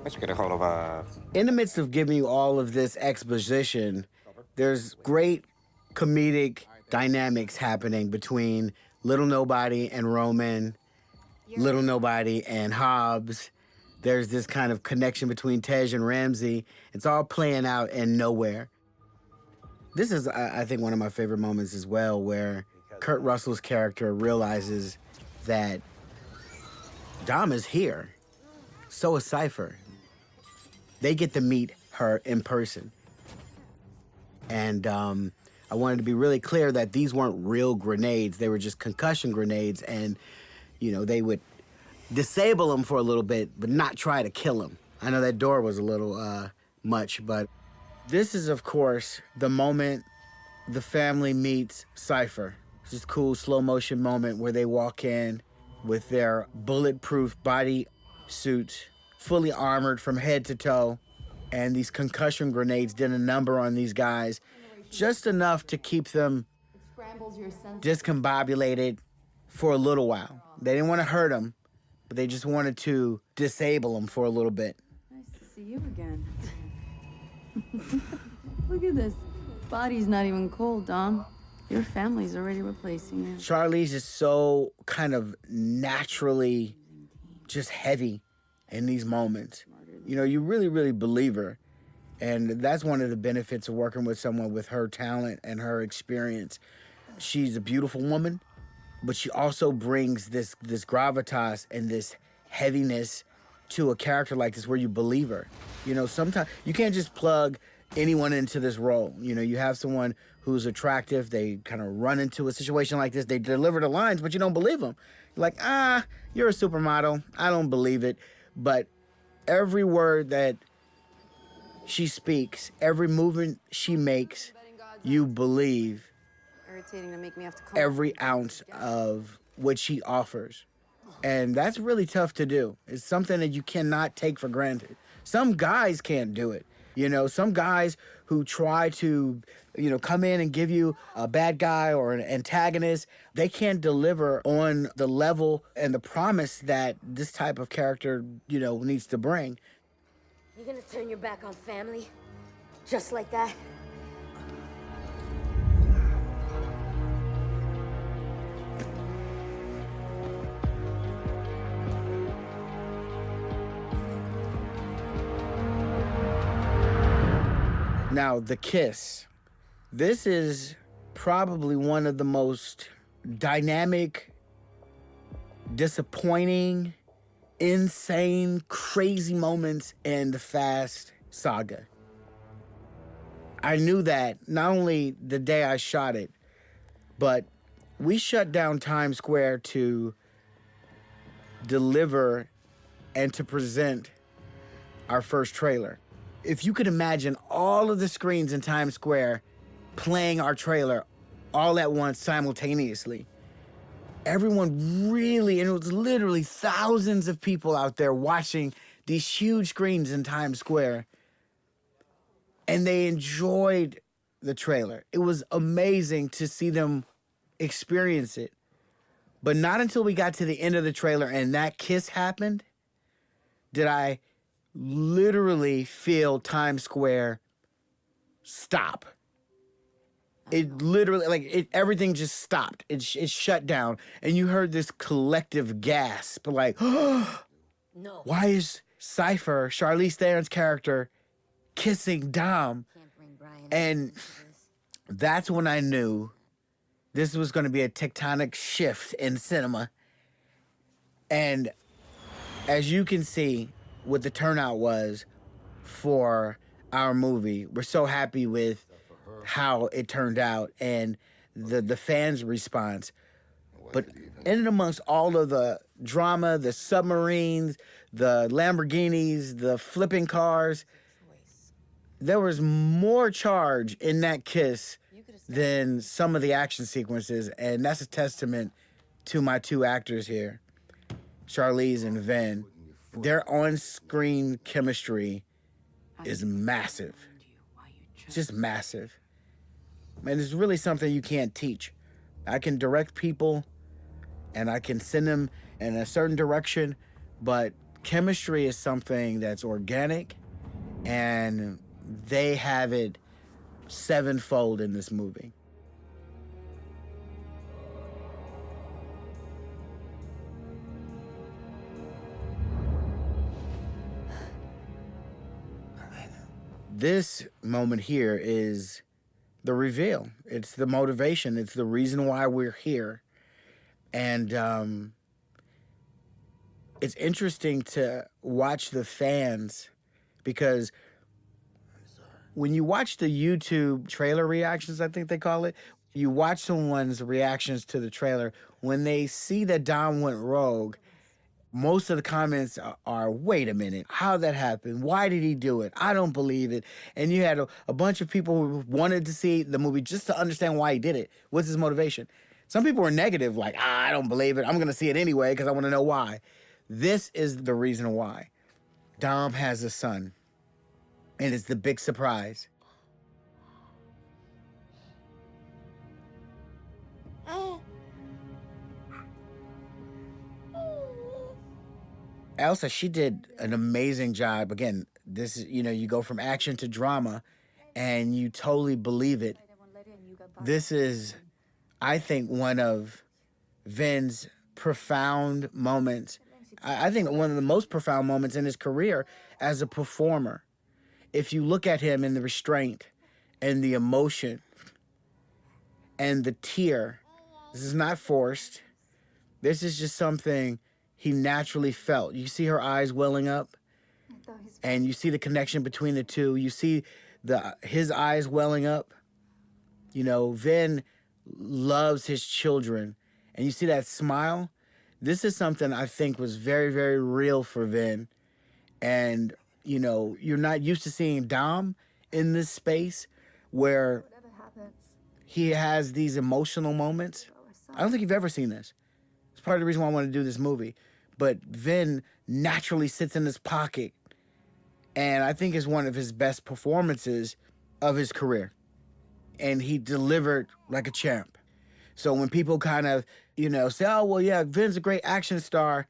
Let's get a hold of, In the midst of giving you all of this exposition, there's great comedic dynamics happening between Little Nobody and Roman, Little Nobody and Hobbs. There's this kind of connection between Tej and Ramsey. It's all playing out in nowhere. This is, I think, one of my favorite moments as well, where Kurt Russell's character realizes that Dom is here. So is Cipher. They get to meet her in person. And I wanted to be really clear that these weren't real grenades. They were just concussion grenades, and, you know, they would disable him for a little bit, but not try to kill him. I know that door was a little much, but this is, of course, the moment the family meets Cipher. It's this cool slow motion moment where they walk in with their bulletproof body suits, fully armored from head to toe, and these concussion grenades did a number on these guys, just enough to keep them discombobulated for a little while. They didn't want to hurt them, but they just wanted to disable them for a little bit. Nice to see you again. Look at this. Body's not even cold, Dom. Your family's already replacing you. Charlize is so kind of naturally just heavy in these moments. You know, you really, really believe her. And that's one of the benefits of working with someone with her talent and her experience. She's a beautiful woman, but she also brings this gravitas and this heaviness to a character like this where you believe her. You know, sometimes you can't just plug anyone into this role. You know, you have someone who's attractive, they kind of run into a situation like this, they deliver the lines, but you don't believe them. You're like, you're a supermodel, I don't believe it. But every word that she speaks, every movement she makes, you believe Irritating to make me have to come. every ounce of what she offers. And that's really tough to do. It's something that you cannot take for granted. Some guys can't do it. You know, some guys who try to, you know, come in and give you a bad guy or an antagonist, they can't deliver on the level and the promise that this type of character, you know, needs to bring. You gonna turn your back on family? Just like that? Now, the kiss. This is probably one of the most dynamic, disappointing, insane, crazy moments in the Fast saga. I knew that not only the day I shot it, but we shut down Times Square to deliver and to present our first trailer. If you could imagine all of the screens in Times Square playing our trailer all at once simultaneously, everyone really, and it was literally thousands of people out there watching these huge screens in Times Square, and they enjoyed the trailer. It was amazing to see them experience it. But not until we got to the end of the trailer and that kiss happened did I literally feel Times Square stop. It literally, like, everything just stopped. It shut down. And you heard this collective gasp, like, no. Why is Cipher, Charlize Theron's character, kissing Dom? And that's when I knew this was going to be a tectonic shift in cinema. And as you can see, what the turnout was for our movie, we're so happy with how it turned out and the fans' response. But in and amongst all of the drama, the submarines, the Lamborghinis, the flipping cars, there was more charge in that kiss than some of the action sequences, and that's a testament to my two actors here, Charlize and Vin. Their on-screen chemistry is massive. It's just massive. And it's really something you can't teach. I can direct people and I can send them in a certain direction, but chemistry is something that's organic, and they have it sevenfold in this movie. This moment here is the reveal. It's the motivation. It's the reason why we're here. And it's interesting to watch the fans, because when you watch the YouTube trailer reactions, I think they call it, you watch someone's reactions to the trailer, when they see that Dom went rogue, most of the comments are, wait a minute, how'd that happen? Why did he do it? I don't believe it. And you had a bunch of people who wanted to see the movie just to understand why he did it. What's his motivation? Some people were negative, like, I don't believe it. I'm going to see it anyway because I want to know why. This is the reason why. Dom has a son, and it's the big surprise. Elsa, she did an amazing job. Again, this is, you go from action to drama, and you totally believe it. This is, I think, one of Vin's profound moments. I think one of the most profound moments in his career as a performer. If you look at him in the restraint and the emotion and the tear, this is not forced. This is just something he naturally felt. You see her eyes welling up, and you see the connection between the two. You see his eyes welling up. Vin loves his children, and you see that smile. This is something I think was very, very real for Vin. And, you're not used to seeing Dom in this space where he has these emotional moments. I don't think you've ever seen this. It's part of the reason why I want to do this movie. But Vin naturally sits in his pocket, and I think is one of his best performances of his career. And he delivered like a champ. So when people kind of, say, oh, well, yeah, Vin's a great action star,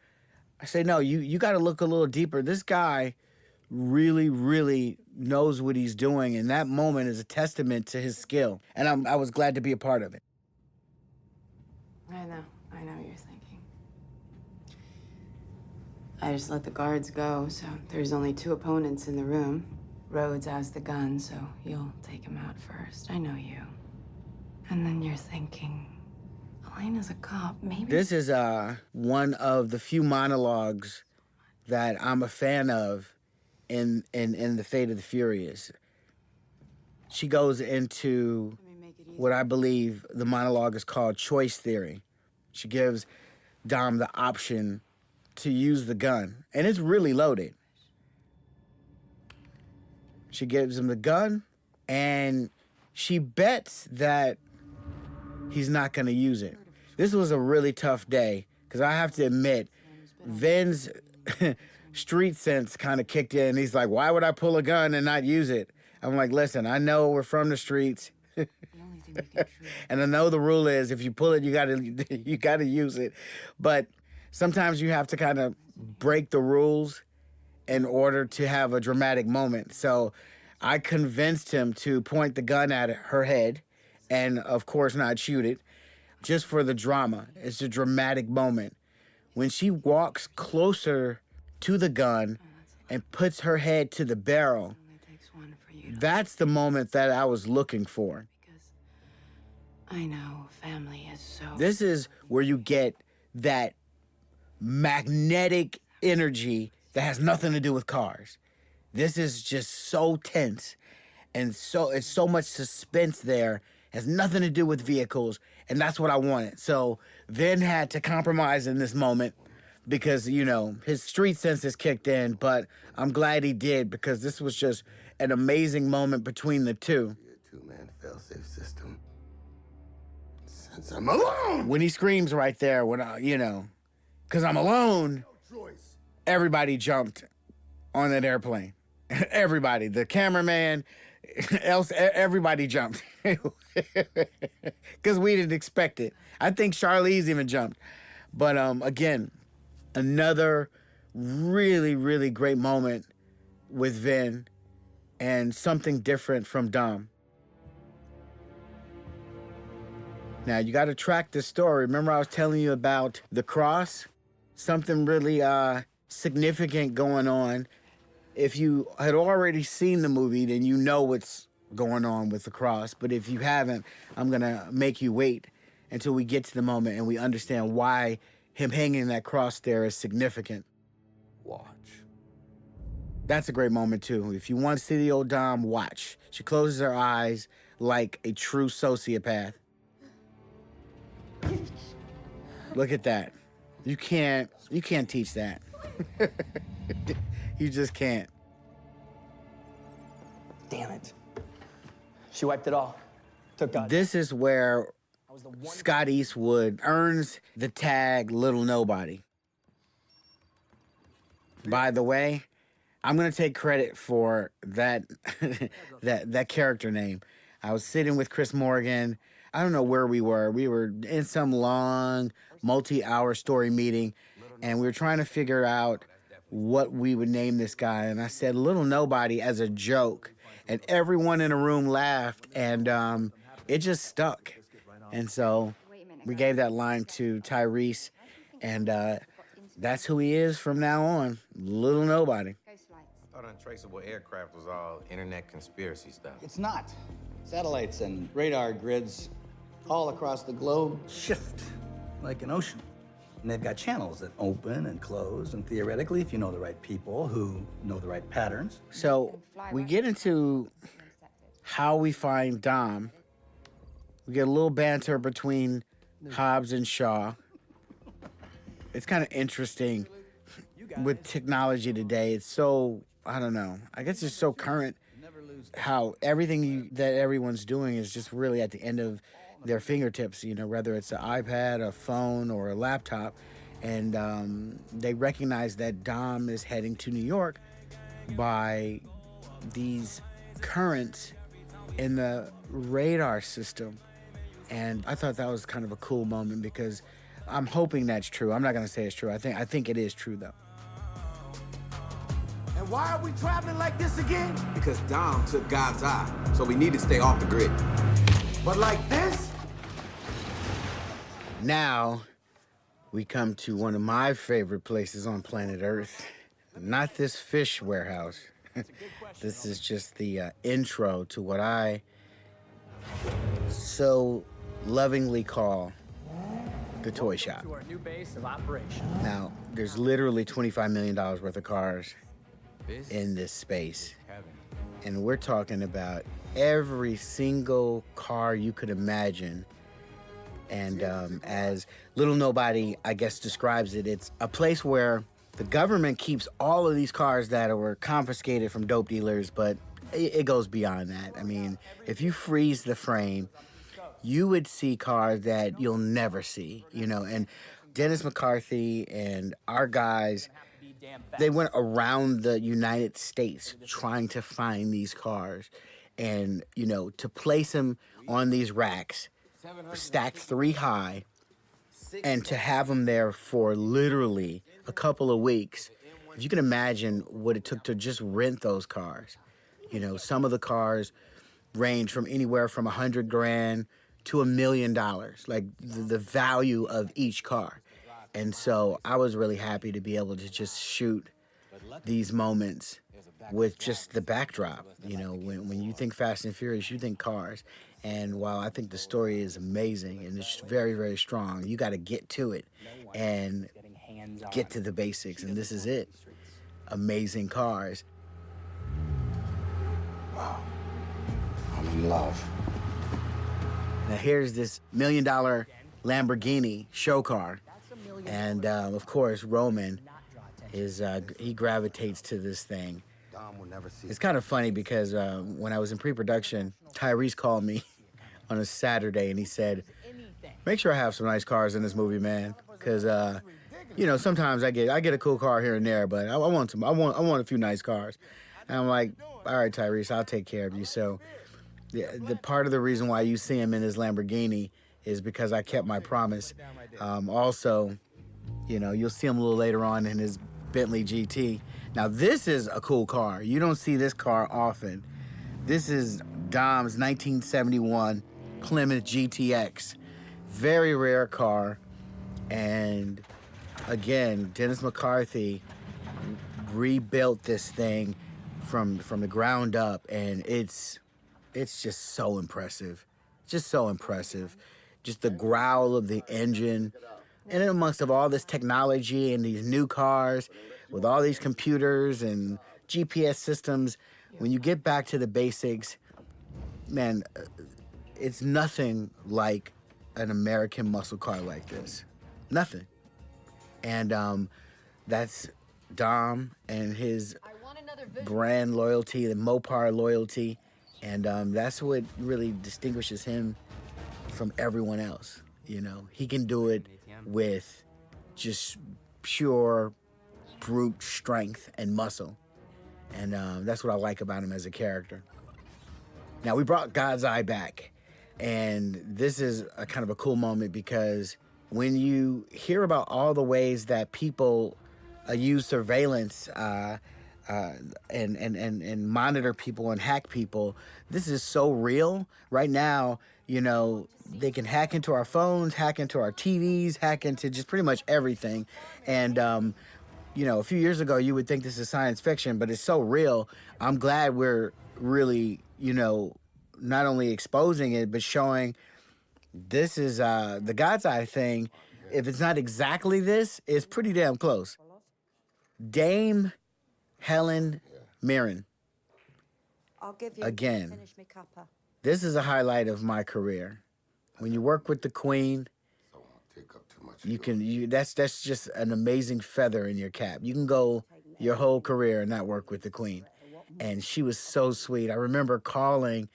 I say, no, you got to look a little deeper. This guy really, really knows what he's doing, and that moment is a testament to his skill. And I was glad to be a part of it. I know what you're thinking. I just let the guards go, so there's only 2 opponents in the room. Rhodes has the gun, so you'll take him out first. I know you. And then you're thinking, Elena's a cop, maybe. This is one of the few monologues that I'm a fan of in The Fate of the Furious. She goes into what I believe the monologue is called choice theory. She gives Dom the option to use the gun, and it's really loaded. She gives him the gun, and she bets that he's not going to use it. This was a really tough day, because I have to admit, Vin's street sense kind of kicked in. He's like, why would I pull a gun and not use it? I'm like, listen, I know we're from the streets. And I know the rule is if you pull it, you gotta use it. But sometimes you have to kind of break the rules in order to have a dramatic moment. So I convinced him to point the gun at her head and, of course, not shoot it, just for the drama. It's a dramatic moment. When she walks closer to the gun and puts her head to the barrel, that's the moment that I was looking for. I know, family is so... This is where you get that magnetic energy that has nothing to do with cars. This is just so tense, and so it's so much suspense there. Has nothing to do with vehicles, and that's what I wanted. So Vin had to compromise in this moment because, you know, his street sense is kicked in, but I'm glad he did because this was just an amazing moment between the two. Two-man fail-safe system. Since I'm alone! When he screams right there, when you know, because I'm alone, everybody jumped on that airplane. Everybody, the cameraman, everybody jumped. Because we didn't expect it. I think Charlize even jumped. But again, another really, really great moment with Vin and something different from Dom. Now, you got to track this story. Remember I was telling you about the cross? Something really significant going on. If you had already seen the movie, then you know what's going on with the cross. But if you haven't, I'm going to make you wait until we get to the moment and we understand why him hanging that cross there is significant. Watch. That's a great moment, too. If you want to see the old Dom, watch. She closes her eyes like a true sociopath. Look at that. You can't teach that. You just can't. Damn it. She wiped it all. Took God. This is where Scott Eastwood earns the tag Little Nobody. By the way, I'm gonna take credit for that that character name. I was sitting with Chris Morgan. I don't know where we were. We were in some long, multi-hour story meeting, and we were trying to figure out what we would name this guy. And I said Little Nobody as a joke, and everyone in the room laughed, and it just stuck. And so we gave that line to Tyrese, and that's who he is from now on, Little Nobody. I thought untraceable aircraft was all internet conspiracy stuff. It's not. Satellites and radar grids all across the globe shift like an ocean. And they've got channels that open and close, and theoretically, if you know the right people who know the right patterns. So we get into how we find Dom. We get a little banter between Hobbs and Shaw. It's kind of interesting with technology today. It's so, I don't know, I guess it's so current how everything that everyone's doing is just really at the end of their fingertips, you know, whether it's an iPad, a phone, or a laptop. And they recognize that Dom is heading to New York by these currents in the radar system. And I thought that was kind of a cool moment because I'm hoping that's true. I'm not going to say it's true. I think it is true, though. And why are we traveling like this again? Because Dom took God's eye, so we need to stay off the grid. But like this? Now, we come to one of my favorite places on planet Earth. Not this fish warehouse. This is just the intro to what I so lovingly call the toy shop. To our new base of operation. Now, there's literally $25 million worth of cars in this space. And we're talking about every single car you could imagine. And as Little Nobody, I guess, describes it, it's a place where the government keeps all of these cars that were confiscated from dope dealers, but it goes beyond that. I mean, if you freeze the frame, you would see cars that you'll never see, you know. And Dennis McCarthy and our guys, they went around the United States trying to find these cars and, you know, to place them on these racks, stacked 3 high, and to have them there for literally a couple of weeks. If you can imagine what it took to just rent those cars. You know, some of the cars range from anywhere from $100,000 to $1 million, like the value of each car. And so I was really happy to be able to just shoot these moments with just the backdrop. You know, when you think Fast and Furious, you think cars. And while I think the story is amazing and it's very, very strong, you got to get to it and get to the basics. And this is it. Amazing cars. Wow. I'm in love. Now here's this $1 million Lamborghini show car. And of course, Roman he gravitates to this thing. It's kind of funny because when I was in pre-production, Tyrese called me on a Saturday and he said, "Make sure I have some nice cars in this movie, man, because you know, sometimes I get a cool car here and there, but I want a few nice cars." And I'm like, "All right, Tyrese, I'll take care of you." So the part of the reason why you see him in his Lamborghini is because I kept my promise. Also, you know, you'll see him a little later on in his Bentley GT. Now, this is a cool car. You don't see this car often. This is Dom's 1971 Plymouth GTX. Very rare car. And again, Dennis McCarthy rebuilt this thing from the ground up, and it's just so impressive. Just so impressive. Just the growl of the engine. And in amongst of all this technology and these new cars with all these computers and GPS systems, when you get back to the basics, man, it's nothing like an American muscle car like this. Nothing. And that's Dom and his brand loyalty, the Mopar loyalty. And that's what really distinguishes him from everyone else. You know, he can do it with just pure brute strength and muscle. And that's what I like about him as a character. Now, we brought God's Eye back. And this is a kind of a cool moment because when you hear about all the ways that people use surveillance and monitor people and hack people, this is so real. Right now, you know, they can hack into our phones, hack into our TVs, hack into just pretty much everything. And, you know, a few years ago, you would think this is science fiction, but it's so real. I'm glad we're really, you know, not only exposing it, but showing this is the God's Eye thing. If it's not exactly this, it's pretty damn close. Dame Helen Mirren. I'll give you Again, finish me cuppa. This is a highlight of my career. When you work with the Queen, that's just an amazing feather in your cap. You can go your whole career and not work with the Queen. And she was so sweet. I remember calling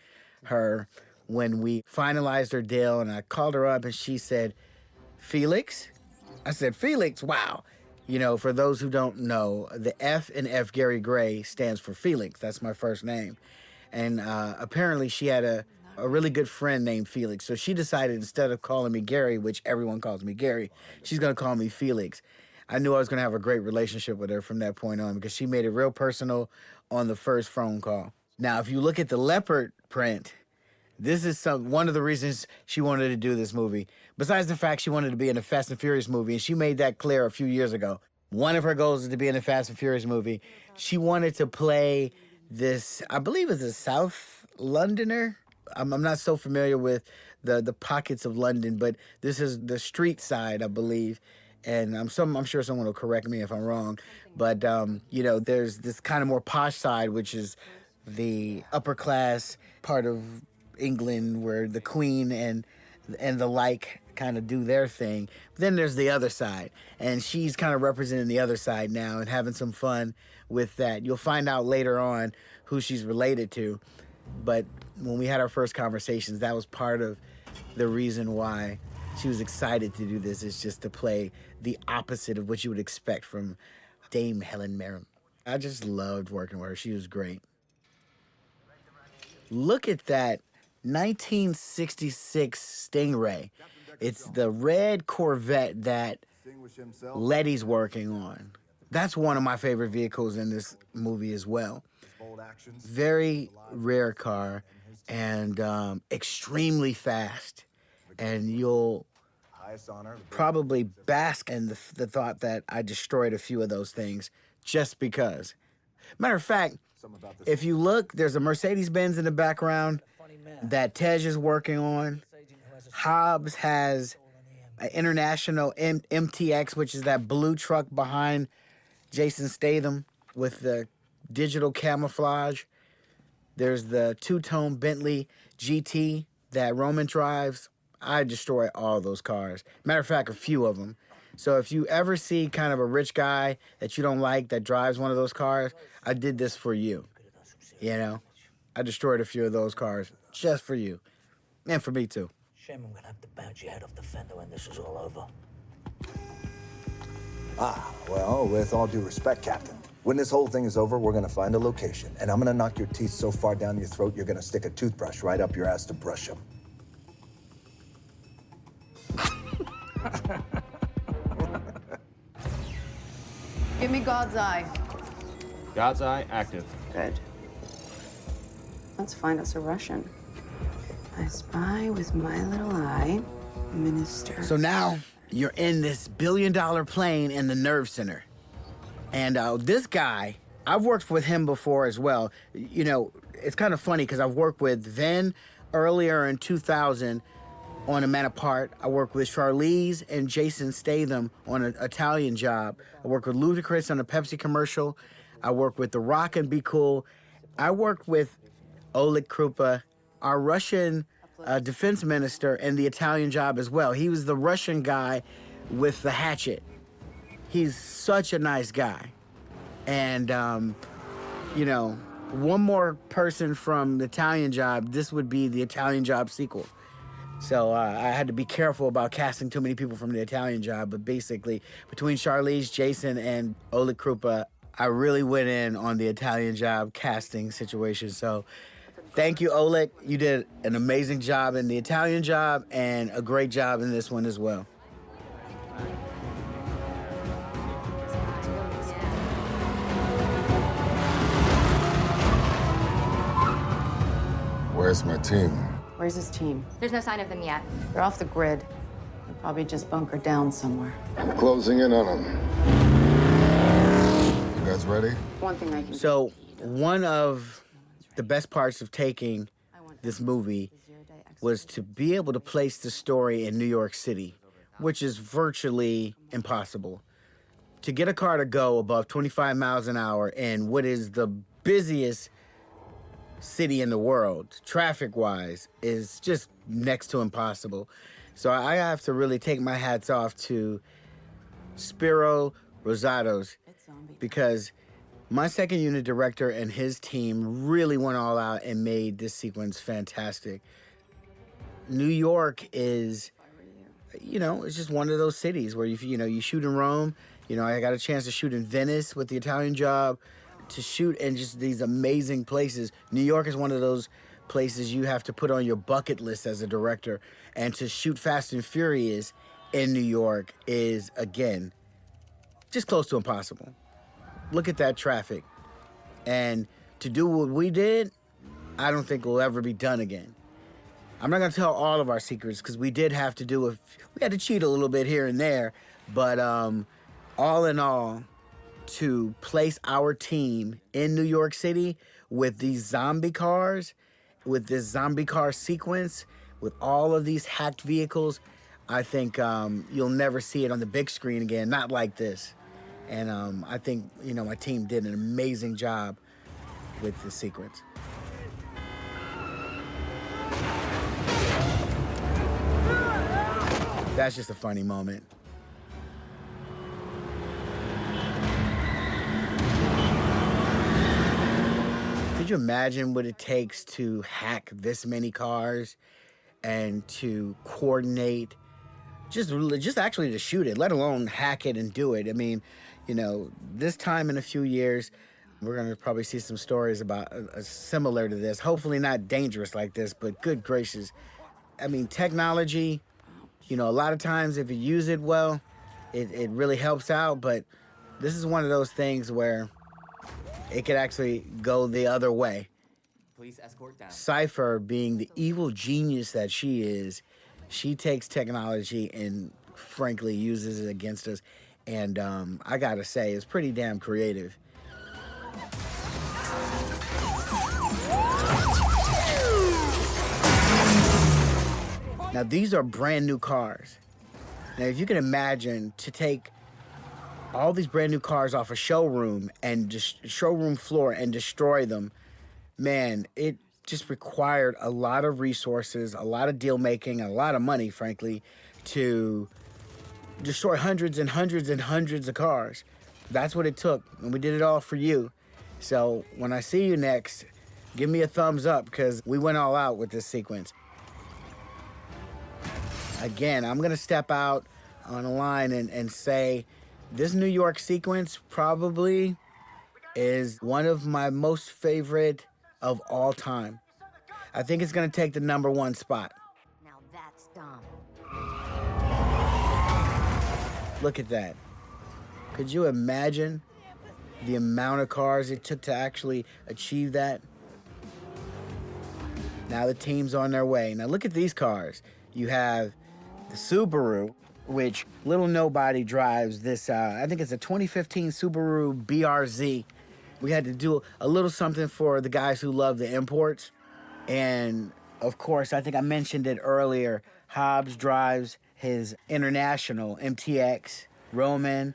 her when we finalized her deal, and I called her up and she said, "Felix?" I said, "Felix, wow." You know, for those who don't know, the F in F Gary Gray stands for Felix. That's my first name. And apparently she had a really good friend named Felix. So she decided instead of calling me Gary, which everyone calls me Gary, she's going to call me Felix. I knew I was going to have a great relationship with her from that point on because she made it real personal on the first phone call. Now, if you look at the leopard print, this is one of the reasons she wanted to do this movie. Besides the fact she wanted to be in a Fast and Furious movie, and she made that clear a few years ago. One of her goals is to be in a Fast and Furious movie. She wanted to play this, I believe it's a South Londoner. I'm not so familiar with the pockets of London, but this is the street side, I believe. And I'm sure someone will correct me if I'm wrong. But, you know, there's this kind of more posh side, which is the upper class part of England where the Queen and the like kind of do their thing. Then there's the other side, and she's kind of representing the other side now and having some fun with that. You'll find out later on who she's related to, but when we had our first conversations, that was part of the reason why she was excited to do this, is just to play the opposite of what you would expect from Dame Helen Mirren. I just loved working with her. She was great. Look at that 1966 Stingray. It's the red Corvette that Letty's working on. That's one of my favorite vehicles in this movie as well. Very rare car and extremely fast. And you'll probably bask in the thought that I destroyed a few of those things just because. Matter of fact, if you look, there's a Mercedes-Benz in the background that Tej is working on. Hobbs has an International MTX, which is that blue truck behind Jason Statham with the digital camouflage. There's the two-tone Bentley GT that Roman drives. I destroy all those cars. Matter of fact, a few of them. So if you ever see kind of a rich guy that you don't like that drives one of those cars, I did this for you. You know? I destroyed a few of those cars just for you. And for me, too. Shame I'm gonna have to bounce your head off the fender when this is all over. Ah, well, with all due respect, Captain, when this whole thing is over, we're gonna find a location, and I'm gonna knock your teeth so far down your throat, you're gonna stick a toothbrush right up your ass to brush them. Give me God's eye. God's eye active. Good. Let's find us a Russian. I spy with my little eye, minister. So now you're in this billion-dollar plane in the nerve center. And this guy, I've worked with him before as well. You know, it's kind of funny because I've worked with Vin earlier in 2000 on A Man Apart. I worked with Charlize and Jason Statham on an Italian Job. I worked with Ludacris on a Pepsi commercial. I worked with The Rock and Be Cool. I worked with Oleg Krupa, our Russian defense minister, in the Italian Job as well. He was the Russian guy with the hatchet. He's such a nice guy. And, you know, one more person from the Italian Job, this would be the Italian Job sequel. So I had to be careful about casting too many people from the Italian Job, but basically between Charlize, Jason, and Oleg Krupa, I really went in on the Italian Job casting situation. So thank you, Oleg. You did an amazing job in the Italian Job and a great job in this one as well. Where's my team? Where's his team? There's no sign of them yet. They're off the grid. They're probably just bunkered down somewhere. I'm closing in on them. You guys ready? One thing I can... So one of the best parts of taking this movie was to be able to place the story in New York City, which is virtually impossible. To get a car to go above 25 miles an hour in what is the busiest city in the world, traffic-wise, is just next to impossible. So I have to really take my hats off to Spiro Rosatos, because my second unit director and his team really went all out and made this sequence fantastic. New York is, you know, it's just one of those cities where you shoot in Rome. You know, I got a chance to shoot in Venice with the Italian Job, to shoot in just these amazing places. New York is one of those places you have to put on your bucket list as a director. And to shoot Fast and Furious in New York is, again, just close to impossible. Look at that traffic. And to do what we did, I don't think will ever be done again. I'm not gonna tell all of our secrets because we did have to we had to cheat a little bit here and there, but all in all, to place our team in New York City with these zombie cars, with this zombie car sequence, with all of these hacked vehicles, I think you'll never see it on the big screen again, not like this. And I think, you know, my team did an amazing job with this sequence. That's just a funny moment. Could you imagine what it takes to hack this many cars and to coordinate, just actually to shoot it, let alone hack it and do it? I mean, you know, this time in a few years, we're gonna probably see some stories about similar to this. Hopefully not dangerous like this, but good gracious. I mean, technology, you know, a lot of times if you use it well, it really helps out, but this is one of those things where it could actually go the other way. Police escort down. Cipher, being the evil genius that she is, she takes technology and frankly uses it against us. And I gotta say, it's pretty damn creative. Now, these are brand new cars. Now, if you can imagine to take all these brand new cars off a showroom and just showroom floor and destroy them, man, it just required a lot of resources, a lot of deal making, a lot of money, frankly, to destroy hundreds and hundreds and hundreds of cars. That's what it took, and we did it all for you. So when I see you next, give me a thumbs up, because we went all out with this sequence. Again, I'm gonna step out on a line and say this New York sequence probably is one of my most favorite of all time. I think it's gonna take the #1 spot. Now that's dumb. Look at that. Could you imagine the amount of cars it took to actually achieve that? Now the team's on their way. Now look at these cars. You have the Subaru, which little nobody drives this. I think it's a 2015 Subaru BRZ. We had to do a little something for the guys who love the imports. And of course, I think I mentioned it earlier, Hobbs drives his International MTX. Roman,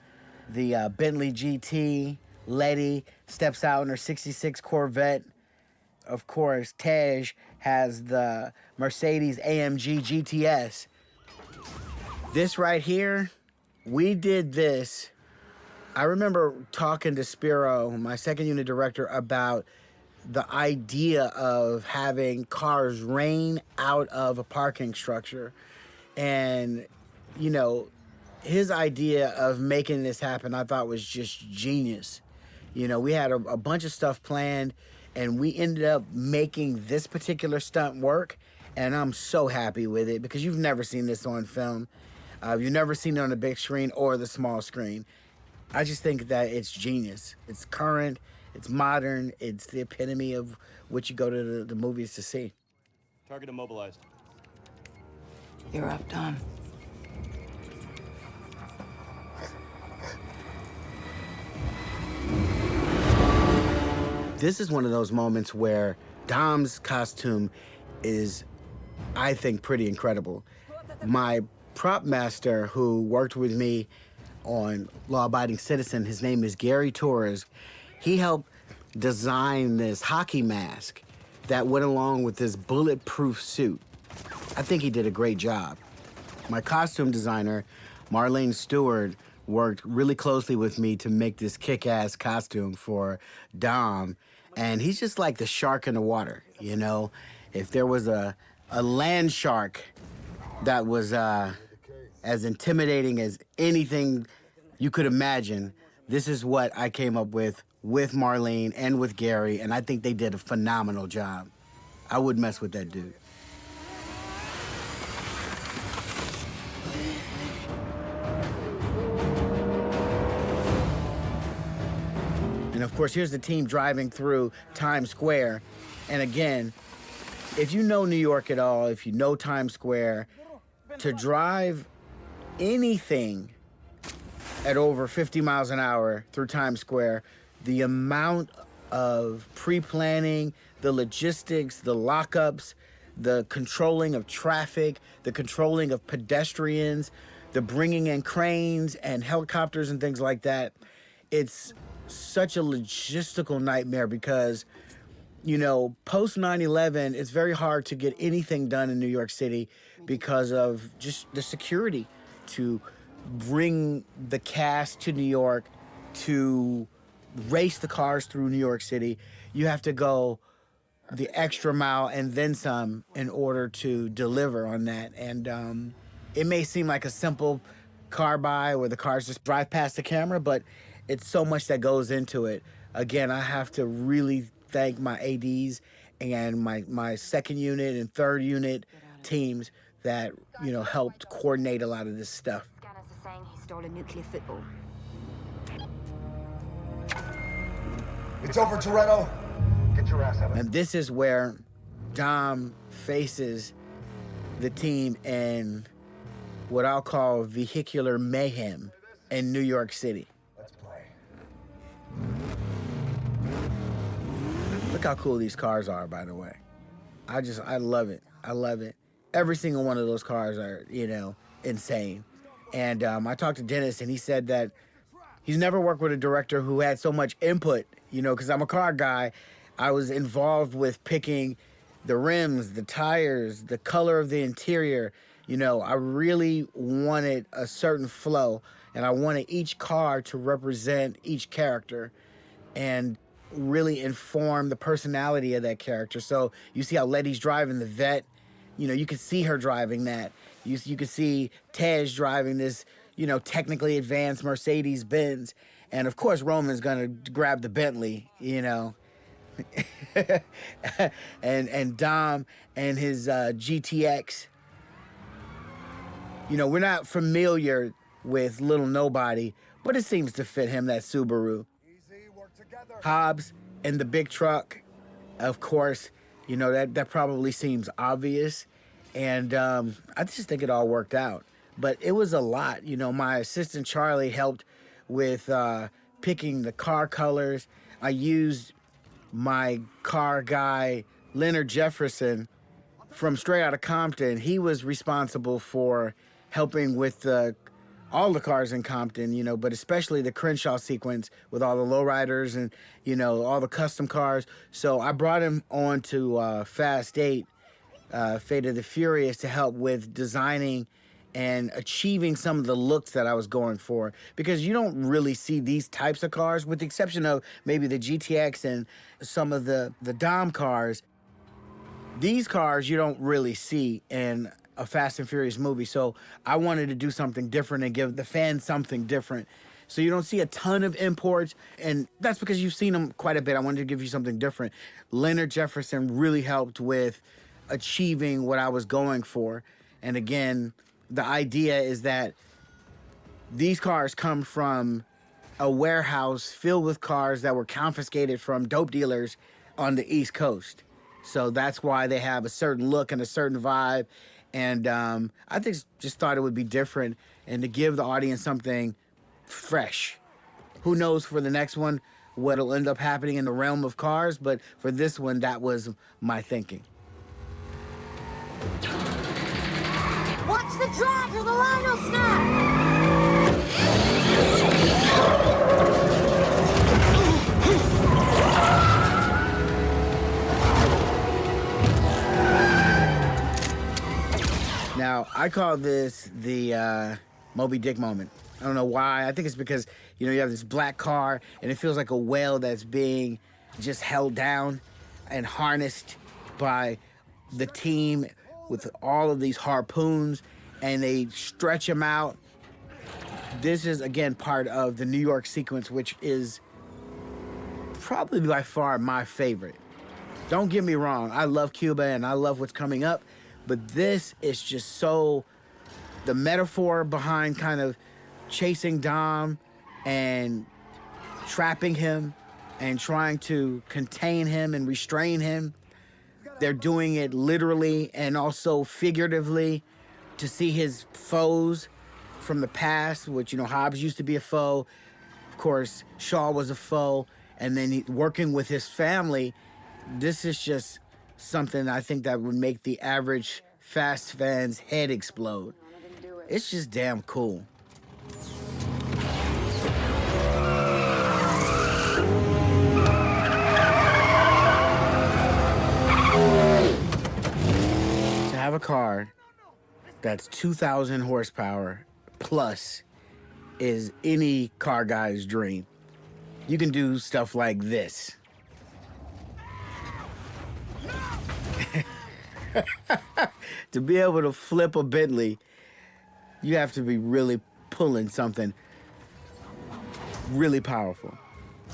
the Bentley GT. Letty steps out in her 66 Corvette. Of course, Tej has the Mercedes AMG GTS. This right here, we did this. I remember talking to Spiro, my second unit director, about the idea of having cars rain out of a parking structure. And, you know, his idea of making this happen, I thought was just genius. You know, we had a bunch of stuff planned, and we ended up making this particular stunt work, and I'm so happy with it, because you've never seen this on film. You've never seen it on the big screen or the small screen. I just think that it's genius. It's current, it's modern, it's the epitome of what you go to the movies to see. Target immobilized. You're up, Dom. This is one of those moments where Dom's costume is, I think, pretty incredible. My prop master who worked with me on Law Abiding Citizen, his name is Gary Torres. He helped design this hockey mask that went along with this bulletproof suit. I think he did a great job. My costume designer, Marlene Stewart, worked really closely with me to make this kick-ass costume for Dom. And he's just like the shark in the water, you know? If there was a land shark that was as intimidating as anything you could imagine, this is what I came up with Marlene and with Gary, and I think they did a phenomenal job. I would mess with that dude. And of course, here's the team driving through Times Square. And again, if you know New York at all, if you know Times Square, to drive anything at over 50 miles an hour through Times Square, the amount of pre-planning, the logistics, the lockups, the controlling of traffic, the controlling of pedestrians, the bringing in cranes and helicopters and things like that, it's such a logistical nightmare because you know, post 9/11, it's very hard to get anything done in New York City because of just the security to bring the cast to New York, to race the cars through New York City. You have to go the extra mile and then some in order to deliver on that. And it may seem like a simple car buy where the cars just drive past the camera, but it's so much that goes into it. Again, I have to really thank my ADs and my second unit and third unit teams that, you know, helped coordinate a lot of this stuff. Scanners are saying he stole a nuclear football. It's over, Toretto. Get your ass out. And this is where Dom faces the team in what I'll call vehicular mayhem in New York City. Let's play. Look how cool these cars are, by the way. I love it. I love it. Every single one of those cars are, you know, insane. And I talked to Dennis, and he said that he's never worked with a director who had so much input, you know, because I'm a car guy. I was involved with picking the rims, the tires, the color of the interior. You know, I really wanted a certain flow, and I wanted each car to represent each character and really inform the personality of that character. So you see how Letty's driving the Vet. You know, you can see her driving that. You can see Tej driving this, you know, technically advanced Mercedes-Benz. And, of course, Roman's going to grab the Bentley, you know. and Dom and his GTX. You know, we're not familiar with Little Nobody, but it seems to fit him, that Subaru. Hobbs and the big truck, of course, you know, that probably seems obvious. And I just think it all worked out. But it was a lot. You know, my assistant Charlie helped with picking the car colors. I used my car guy, Leonard Jefferson, from Straight Outta Compton. He was responsible for helping with all the cars in Compton, you know, but especially the Crenshaw sequence with all the lowriders and, you know, all the custom cars. So I brought him on to Fast 8, Fate of the Furious, to help with designing and achieving some of the looks that I was going for. Because you don't really see these types of cars, with the exception of maybe the GTX and some of the Dom cars. These cars you don't really see in a Fast and Furious movie. So I wanted to do something different and give the fans something different. So you don't see a ton of imports, and that's because you've seen them quite a bit. I wanted to give you something different. Leonard Jefferson really helped with achieving what I was going for. And again, the idea is that these cars come from a warehouse filled with cars that were confiscated from dope dealers on the East Coast. So that's why they have a certain look and a certain vibe. And I just thought it would be different and to give the audience something fresh. Who knows for the next one what'll end up happening in the realm of cars, but for this one, that was my thinking. Watch the drag or the line will snap! Now, I call this the Moby Dick moment. I don't know why. I think it's because, you know, you have this black car and it feels like a whale that's being just held down and harnessed by the team with all of these harpoons, and they stretch them out. This is, again, part of the New York sequence, which is probably by far my favorite. Don't get me wrong. I love Cuba and I love what's coming up, but this is just so, the metaphor behind kind of chasing Dom and trapping him and trying to contain him and restrain him. They're doing it literally and also figuratively to see his foes from the past, which, you know, Hobbs used to be a foe. Of course, Shaw was a foe. And then working with his family, this is just something I think that would make the average Fast fan's head explode. It's just damn cool. have a car that's 2,000 horsepower plus is any car guy's dream. You can do stuff like this. To be able to flip a Bentley, you have to be really pulling something really powerful.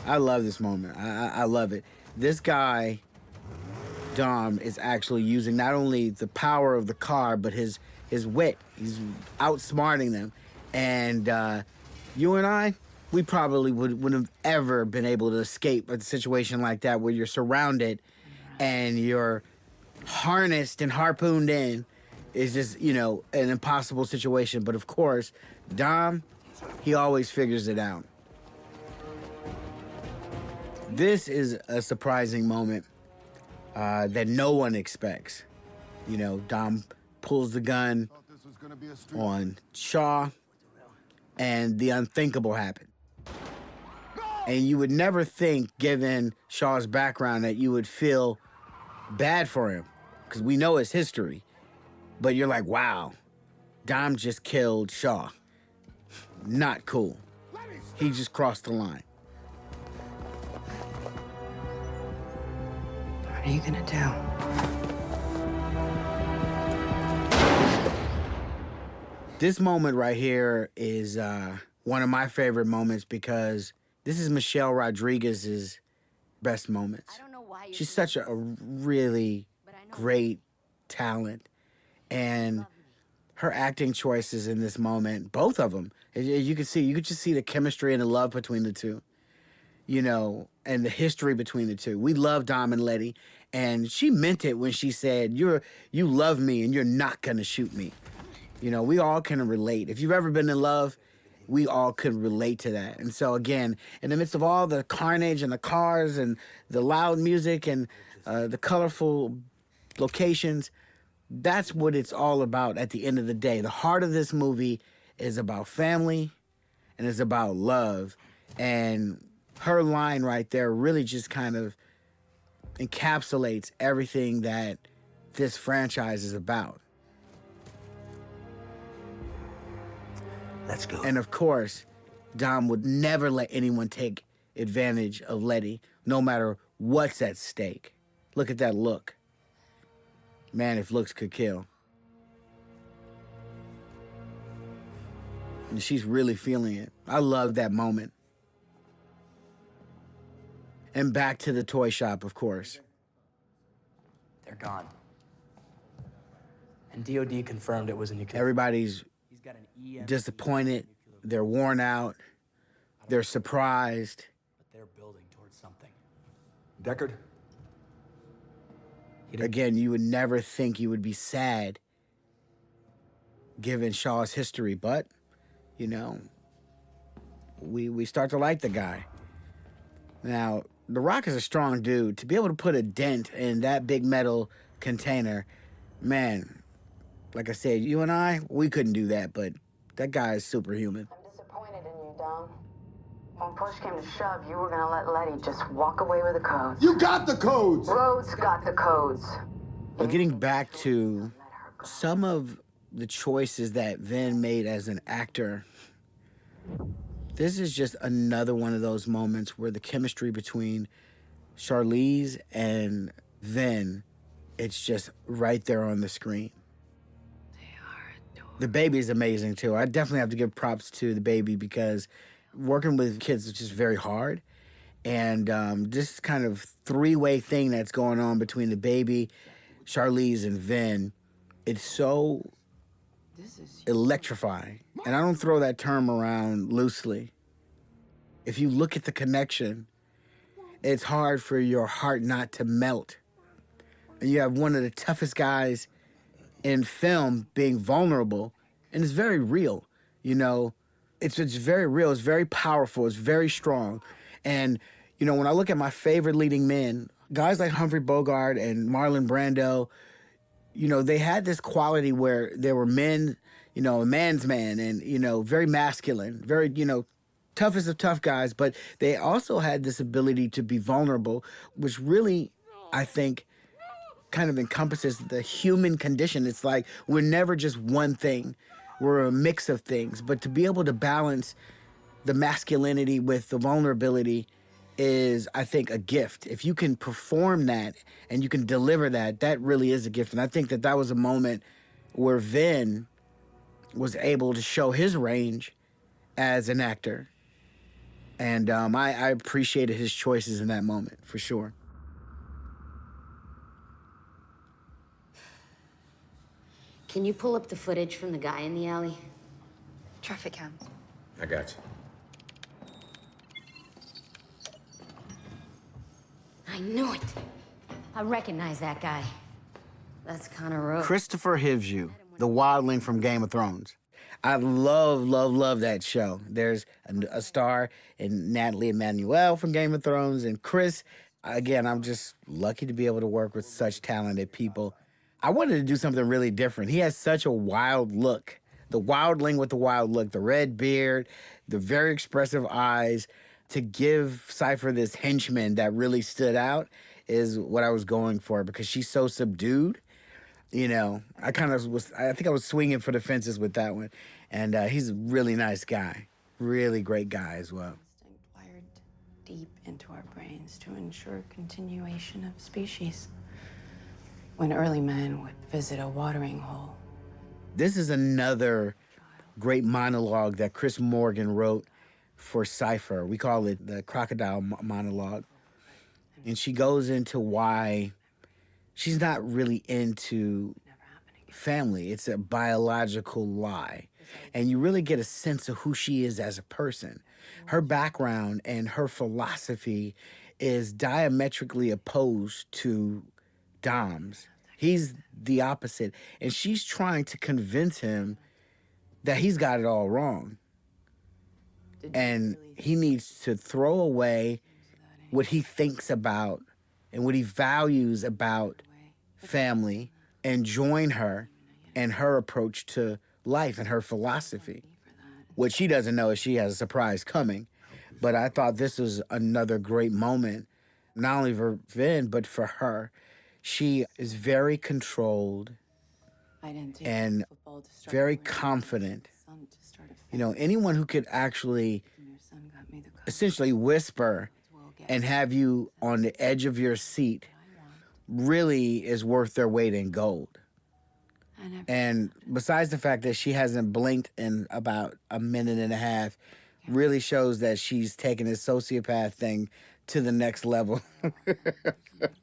I love this moment. I love it. This guy, Dom, is actually using not only the power of the car, but his wit. He's outsmarting them. And you and I, we probably wouldn't have ever been able to escape a situation like that where you're surrounded and you're harnessed and harpooned in. Is just, you know, an impossible situation. But of course, Dom, he always figures it out. This is a surprising moment that no one expects. You know, Dom pulls the gun on Shaw, and the unthinkable happened. And you would never think, given Shaw's background, that you would feel bad for him, because we know his history. But you're like, wow, Dom just killed Shaw. Not cool. He just crossed the line. What are you gonna do? This moment right here is one of my favorite moments because this is Michelle Rodriguez's best moments. She's such a really great talent. And her acting choices in this moment, both of them, you could just see the chemistry and the love between the two, you know, and the history between the two. We love Dom and Letty, and she meant it when she said, you love me and you're not gonna shoot me. You know, we all can relate. If you've ever been in love, we all could relate to that. And so again, in the midst of all the carnage and the cars and the loud music and the colorful locations, that's what it's all about at the end of the day. The heart of this movie is about family and it's about love. And her line right there really just kind of encapsulates everything that this franchise is about. Let's go. And of course, Dom would never let anyone take advantage of Letty, no matter what's at stake. Look at that look. Man, if looks could kill. And she's really feeling it. I love that moment. And back to the toy shop, of course. They're gone. And DOD confirmed it was a nuclear. Everybody's disappointed. They're worn out. They're surprised. But they're building towards something. Deckard? Again, you would never think you would be sad given Shaw's history, but, you know, we start to like the guy. Now, The Rock is a strong dude. To be able to put a dent in that big metal container, man, like I said, you and I, we couldn't do that, but that guy is superhuman. I'm disappointed in you, Dom. When push came to shove, you were gonna let Letty just walk away with the codes. You got the codes! Rhodes got the codes. But getting back to some of the choices that Vin made as an actor, this is just another one of those moments where the chemistry between Charlize and Vin, it's just right there on the screen. The baby is amazing too. I definitely have to give props to the baby because working with kids is just very hard. And this kind of three-way thing that's going on between the baby, Charlize, and Vin, it's so electrifying. And I don't throw that term around loosely. If you look at the connection, it's hard for your heart not to melt. And you have one of the toughest guys in film being vulnerable, and it's very real, you know. It's very real, it's very powerful, it's very strong. And, you know, when I look at my favorite leading men, guys like Humphrey Bogart and Marlon Brando, you know, they had this quality where they were men, you know, a man's man and, you know, very masculine, very, you know, toughest of tough guys, but they also had this ability to be vulnerable, which really, I think, kind of encompasses the human condition. It's like we're never just one thing. We're a mix of things. But to be able to balance the masculinity with the vulnerability is, I think, a gift. If you can perform that and you can deliver that, that really is a gift. And I think that that was a moment where Vin was able to show his range as an actor. And I appreciated his choices in that moment, for sure. Can you pull up the footage from the guy in the alley? Traffic cams. I got you. I knew it. I recognize that guy. That's kind of rough. Christopher Hivju, the wildling from Game of Thrones. I love that show. There's a star in Nathalie Emmanuel from Game of Thrones, and Chris. Again, I'm just lucky to be able to work with such talented people. I wanted to do something really different. He has such a wild look. The wildling with the wild look, the red beard, the very expressive eyes. To give Cipher this henchman that really stood out is what I was going for, because she's so subdued. You know, I think I was swinging for the fences with that one. And he's a really nice guy. Really great guy as well. Wired deep into our brains to ensure continuation of species. When early men would visit a watering hole. This is another great monologue that Chris Morgan wrote for Cipher. We call it the crocodile monologue. And she goes into why she's not really into family. It's a biological lie. And you really get a sense of who she is as a person. Her background and her philosophy is diametrically opposed to Dom's. He's the opposite. And she's trying to convince him that he's got it all wrong. And he needs to throw away what he thinks about and what he values about family and join her and her approach to life and her philosophy. What she doesn't know is she has a surprise coming. But I thought this was another great moment, not only for Vin, but for her. She is very controlled and very confident. You know, anyone who could actually essentially whisper and have you on the edge of your seat really is worth their weight in gold. And besides the fact that she hasn't blinked in about a minute and a half, really shows that she's taken this sociopath thing to the next level.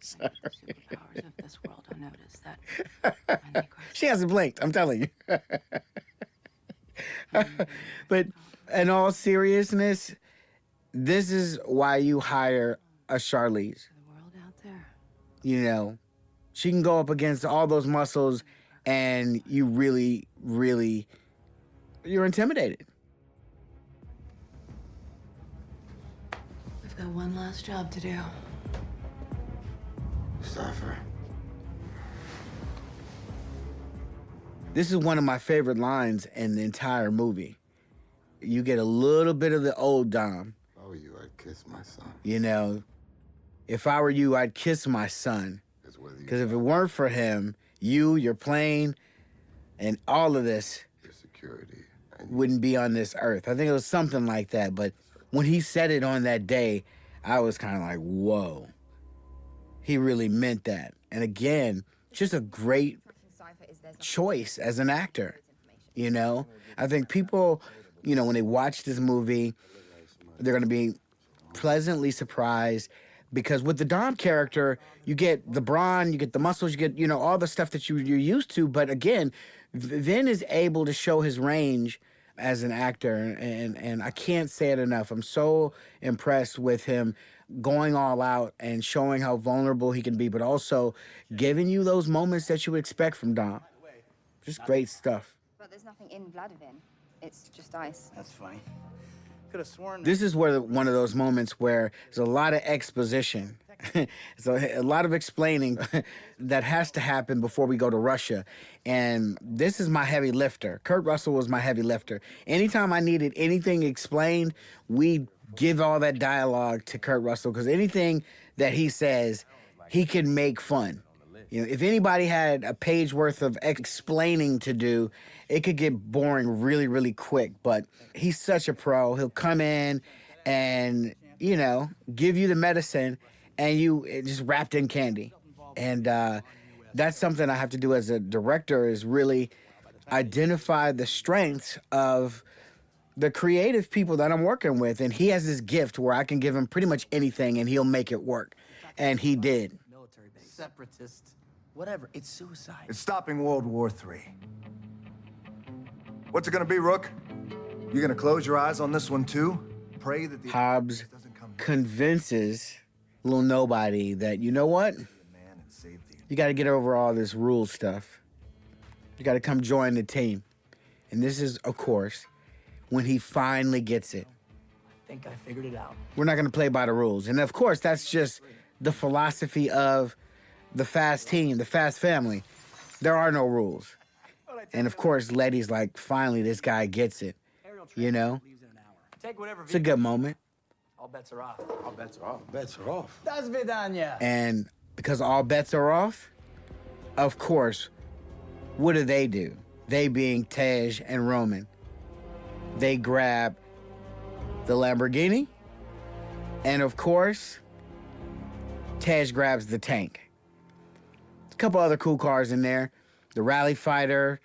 Sorry. She hasn't blinked, I'm telling you. But in all seriousness, this is why you hire a Charlize. You know, she can go up against all those muscles and you really, really, you're intimidated. We've got one last job to do. Cipher. This is one of my favorite lines in the entire movie. You get a little bit of the old Dom. If I were you, I'd kiss my son. You know, if I were you, I'd kiss my son. Because if it weren't for him, you, your plane, and all of this your security wouldn't be on this earth. I think it was something like that. But when he said it on that day, I was kind of like, whoa. He really meant that. And again, just a great choice as an actor, you know? I think people, you know, when they watch this movie, they're going to be pleasantly surprised because with the Dom character, you get the brawn, you get the muscles, you get, you know, all the stuff that you're used to. But again, Vin is able to show his range as an actor, and I can't say it enough. I'm so impressed with him going all out and showing how vulnerable he can be, but also giving you those moments that you would expect from Dom. Just great stuff. But there's nothing in Vladimir. It's just ice. That's fine. Could have sworn. This is where one of those moments where there's a lot of exposition. So a lot of explaining that has to happen before we go to Russia. And this is my heavy lifter. Kurt Russell was my heavy lifter. Anytime I needed anything explained, we give all that dialogue to Kurt Russell because anything that he says, he can make fun. You know, if anybody had a page worth of explaining to do, it could get boring really, really quick. But he's such a pro. He'll come in and, you know, give you the medicine and just wrapped in candy. And that's something I have to do as a director, is really identify the strengths of the creative people that I'm working with. And he has this gift where I can give him pretty much anything and he'll make it work. And he did. Military base. Separatists. Whatever. It's suicide. It's stopping World War III. What's it gonna be, Rook? You gonna close your eyes on this one too? Pray that the Hobbs convinces little nobody that, you know what? You gotta get over all this rule stuff. You gotta come join the team. And this is, of course, when he finally gets it. I think I figured it out. We're not gonna play by the rules. And of course, that's just the philosophy of the Fast team, the Fast family. There are no rules. And of course, Letty's like, finally, this guy gets it. You know? It's a good moment. All bets are off. All bets are off. Bets are off. Das vidanya. And because all bets are off, of course, what do? They being Tej and Roman. They grab the Lamborghini, and of course, Tej grabs the tank. A couple other cool cars in there. The Rally Fighter,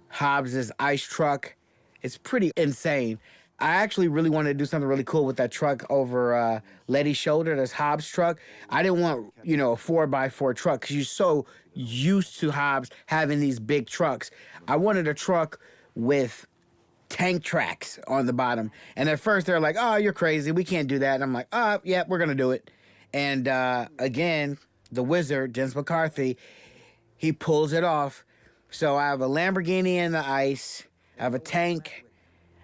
Hobbs's ice truck. It's pretty insane. I actually really wanted to do something really cool with that truck over Letty's shoulder, this Hobbs truck. I didn't want, you know, a 4x4 truck because you're so used to Hobbs having these big trucks. I wanted a truck with tank tracks on the bottom. And at first they're like, oh, you're crazy. We can't do that. And I'm like, yeah, we're going to do it. And again, the wizard, James McCarthy, he pulls it off. So I have a Lamborghini in the ice. I have a tank.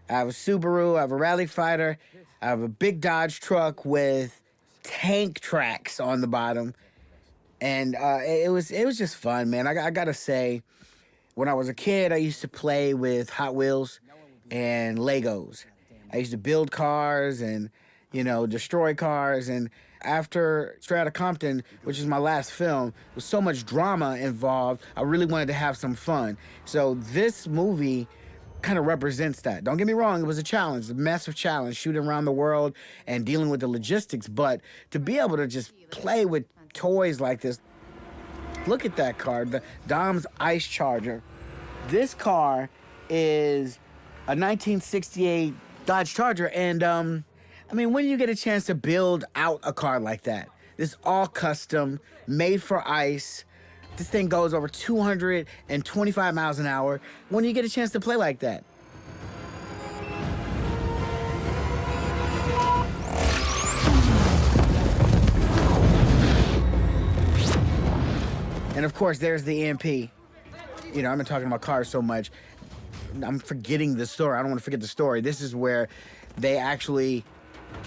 I have a Subaru, I have a Rally Fighter, I have a big Dodge truck with tank tracks on the bottom. And it was just fun, man. I gotta say, when I was a kid, I used to play with Hot Wheels and Legos. I used to build cars and, you know, destroy cars. And after Straight Outta Compton, which is my last film, with so much drama involved, I really wanted to have some fun. So this movie kind of represents that. Don't get me wrong, it was a challenge, a massive challenge, shooting around the world and dealing with the logistics, but to be able to just play with toys like this. Look at that car, the Dom's Ice Charger. This car is a 1968 Dodge Charger, and I mean, when you get a chance to build out a car like that, this all custom, made for ice. This thing goes over 225 miles an hour. When do you get a chance to play like that? And of course, there's the EMP. You know, I've been talking about cars so much, I'm forgetting the story. I don't want to forget the story. This is where they actually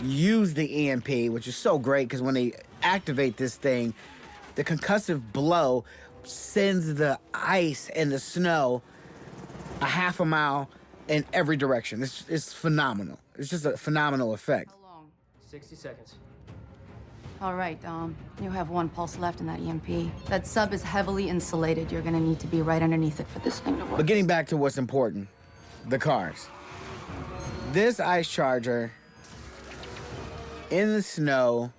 use the EMP, which is so great because when they activate this thing, the concussive blow sends the ice and the snow a half a mile in every direction. It's phenomenal. It's just a phenomenal effect. How long? 60 seconds. All right, you have one pulse left in that EMP. That sub is heavily insulated. You're gonna need to be right underneath it for this thing to work. But getting back to what's important, the cars. This ice charger in the snow,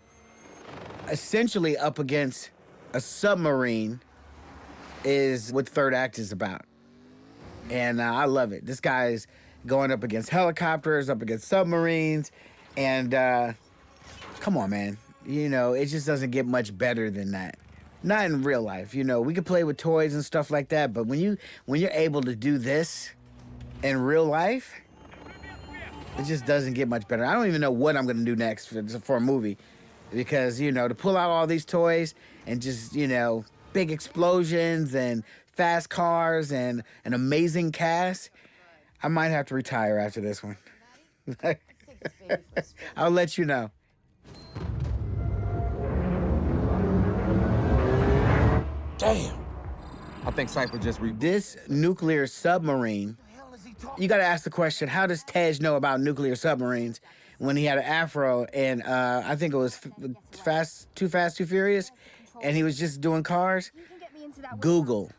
essentially up against a submarine, is what third act is about. And I love it. This guy's going up against helicopters, up against submarines, and come on, man. You know, it just doesn't get much better than that. Not in real life. You know, we could play with toys and stuff like that, but when you're able to do this in real life, it just doesn't get much better. I don't even know what I'm gonna do next for a movie, because, you know, to pull out all these toys and just, you know, big explosions and fast cars and an amazing cast, I might have to retire after this one. I'll let you know. Damn. I think Cipher just This nuclear submarine, you gotta ask the question, how does Tej know about nuclear submarines when he had an afro and I think it was Too Fast, Too Furious? and he was just doing cars, Google.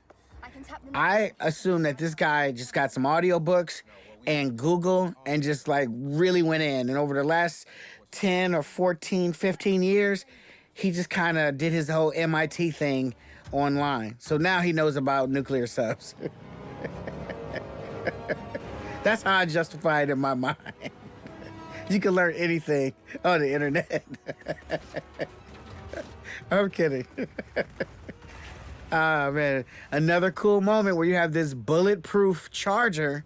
I assume that this guy just got some audiobooks and Google and just like really went in. And over the last 10 or 14, 15 years, he just kind of did his whole MIT thing online. So now he knows about nuclear subs. That's how I justify it in my mind. You can learn anything on the internet. I'm kidding. Ah, man. Another cool moment where you have this bulletproof charger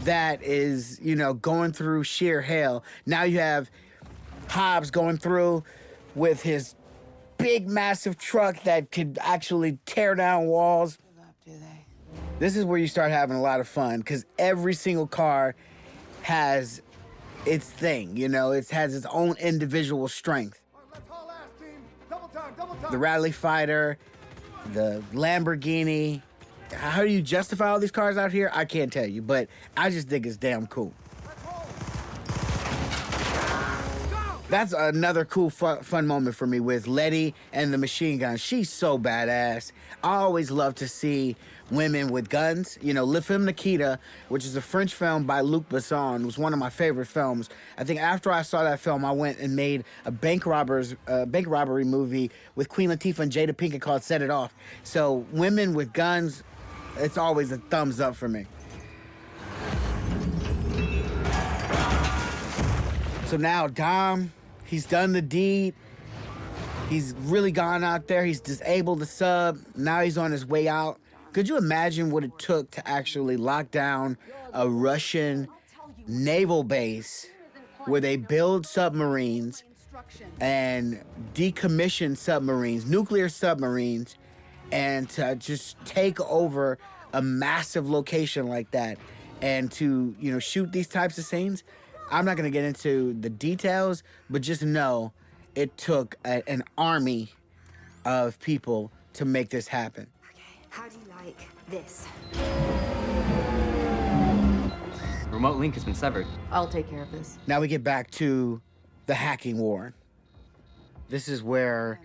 that is, you know, going through sheer hell. Now you have Hobbs going through with his big, massive truck that could actually tear down walls. This is where you start having a lot of fun, because every single car has its thing, you know? It has its own individual strength. The Rally Fighter, the Lamborghini. How do you justify all these cars out here? I can't tell you, but I just think it's damn cool. That's another cool, fun moment for me with Letty and the machine gun. She's so badass. I always love to see women with guns. You know, Le Femme Nikita, which is a French film by Luc Besson, was one of my favorite films. I think after I saw that film, I went and made a bank robbery movie with Queen Latifah and Jada Pinkett called Set It Off. So women with guns, it's always a thumbs up for me. So now Dom, he's done the deed. He's really gone out there. He's disabled the sub. Now he's on his way out. Could you imagine what it took to actually lock down a Russian naval base where they build submarines and decommission submarines, nuclear submarines, and to just take over a massive location like that and to, you know, shoot these types of scenes? I'm not going to get into the details, but just know it took an army of people to make this happen. How do you like this? Remote link has been severed. I'll take care of this. Now we get back to the hacking war. This is where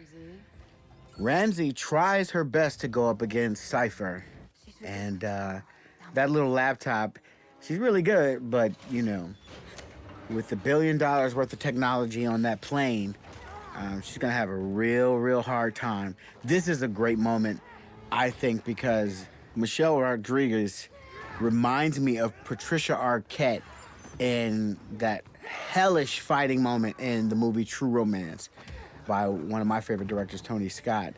Ramsey tries her best to go up against Cipher. And that little laptop, she's really good, but, you know, with the $1 billion worth of technology on that plane, she's gonna have a real hard time. This is a great moment, I think, because Michelle Rodriguez reminds me of Patricia Arquette in that hellish fighting moment in the movie True Romance by one of my favorite directors, Tony Scott.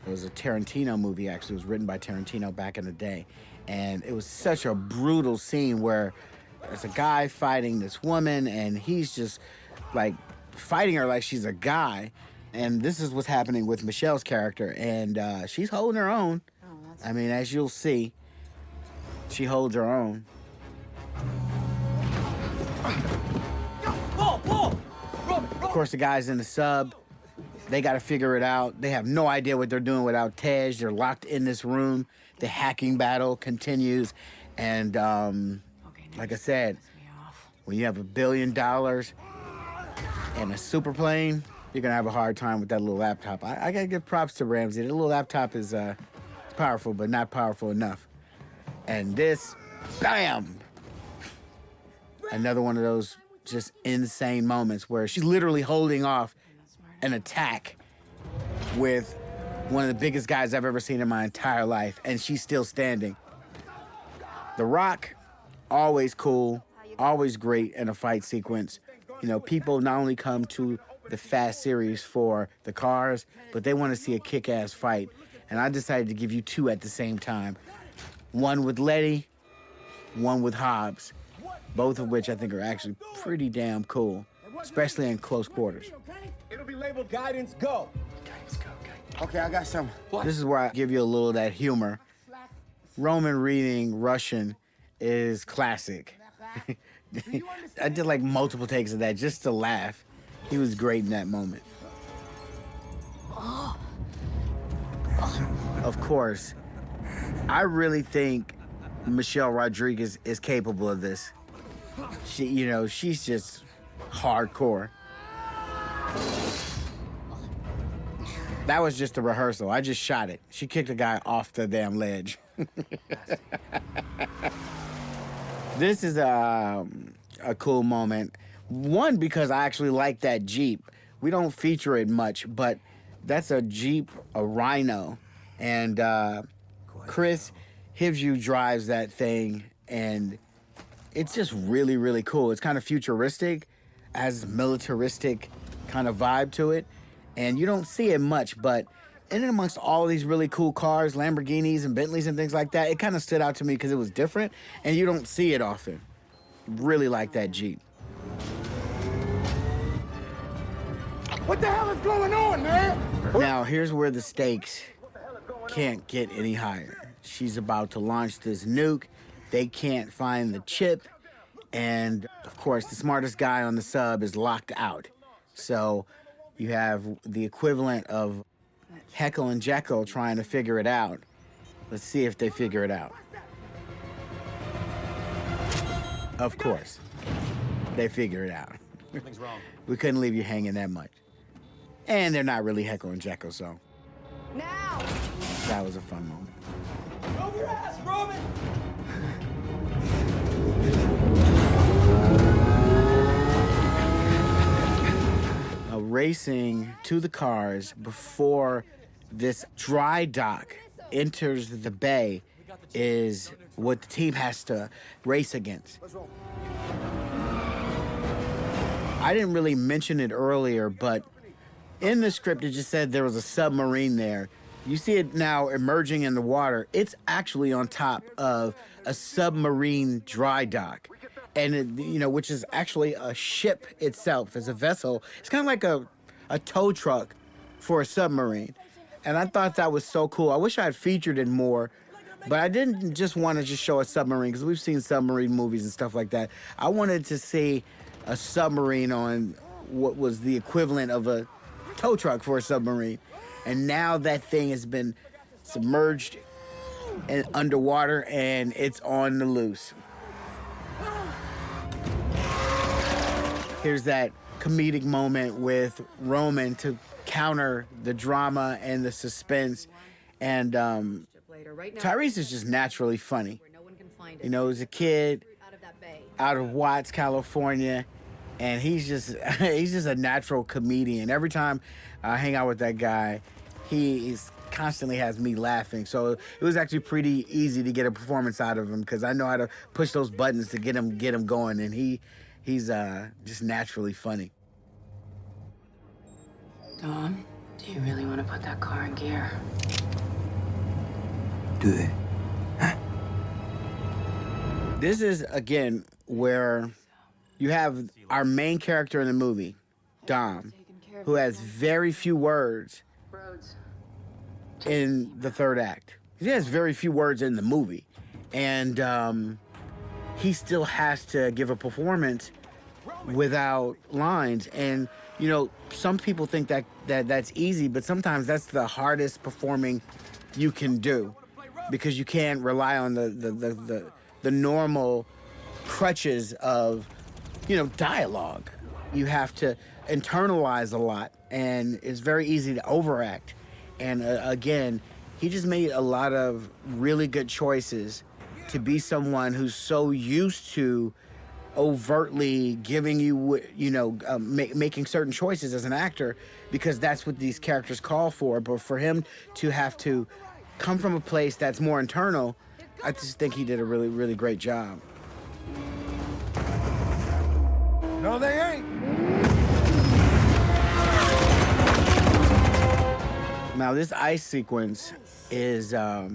It was a Tarantino movie, actually. It was written by Tarantino back in the day. And it was such a brutal scene where there's a guy fighting this woman, and he's just, like, fighting her like she's a guy. And this is what's happening with Michelle's character, and she's holding her own. I mean, as you'll see, she holds her own. Of course, the guys in the sub, they got to figure it out. They have no idea what they're doing without Tej. They're locked in this room. The hacking battle continues, and like I said, when you have $1 billion and a super plane, you're gonna have a hard time with that little laptop. I gotta give props to Ramsey. The little laptop is powerful, but not powerful enough. And this, bam! Another one of those just insane moments where she's literally holding off an attack with one of the biggest guys I've ever seen in my entire life, and she's still standing. The Rock, always cool, always great in a fight sequence. You know, people not only come to the Fast series for the cars, but they want to see a kick-ass fight. And I decided to give you two at the same time. One with Letty, one with Hobbs, both of which I think are actually pretty damn cool, especially in close quarters. It'll be labeled Guidance Go. Guidance Go, okay. Okay, I got some. This is where I give you a little of that humor. Roman reading Russian is classic. I did like multiple takes of that just to laugh. He was great in that moment. Of course, I really think Michelle Rodriguez is capable of this. She, you know, she's just hardcore. That was just a rehearsal. I just shot it. She kicked a guy off the damn ledge. This is a cool moment. One, because I actually like that Jeep. We don't feature it much, but that's a Jeep, a Rhino. And Chris Hivju drives that thing, and it's just really, really cool. It's kind of futuristic, has militaristic kind of vibe to it. And you don't see it much, but in and amongst all these really cool cars, Lamborghinis and Bentleys and things like that, it kind of stood out to me because it was different, and you don't see it often. Really like that Jeep. What the hell is going on, man? Now, here's where the stakes can't get any higher. She's about to launch this nuke. They can't find the chip, and of course, the smartest guy on the sub is locked out. So you have the equivalent of Heckle and Jekyll trying to figure it out. Let's see if they figure it out. Of course, they figure it out. Something's wrong. We couldn't leave you hanging that much. And they're not really Heckle and Jekyll, so. Now! That was a fun moment. Move your ass, Roman! Racing to the cars before this dry dock enters the bay is what the team has to race against. I didn't really mention it earlier, but in the script it just said there was a submarine there. You see it now emerging in the water. It's actually on top of a submarine dry dock. And, which is actually a ship itself. It's a vessel. It's kind of like a tow truck for a submarine. And I thought that was so cool. I wish I had featured it more, but I didn't just want to just show a submarine, because we've seen submarine movies and stuff like that. I wanted to see a submarine on what was the equivalent of a tow truck for a submarine. And now that thing has been submerged and underwater, and it's on the loose. Here's that comedic moment with Roman to counter the drama and the suspense. And Tyrese is just naturally funny. He's a kid out of Watts, California, and he's just a natural comedian. Every time I hang out with that guy, he constantly has me laughing. So it was actually pretty easy to get a performance out of him, because I know how to push those buttons to get him going, and he's just naturally funny. Dom, do you really want to put that car in gear? Do they? This is, again, where you have our main character in the movie, Dom, who has very few words in the third act. He has very few words in the movie. And he still has to give a performance without lines. And, some people think that's easy, but sometimes that's the hardest performing you can do, because you can't rely on the normal crutches of, dialogue. You have to internalize a lot, and it's very easy to overact. And again, he just made a lot of really good choices to be someone who's so used to overtly giving you, making certain choices as an actor, because that's what these characters call for. But for him to have to come from a place that's more internal, I just think he did a really, really great job. No, they ain't. Now, this ice sequence is a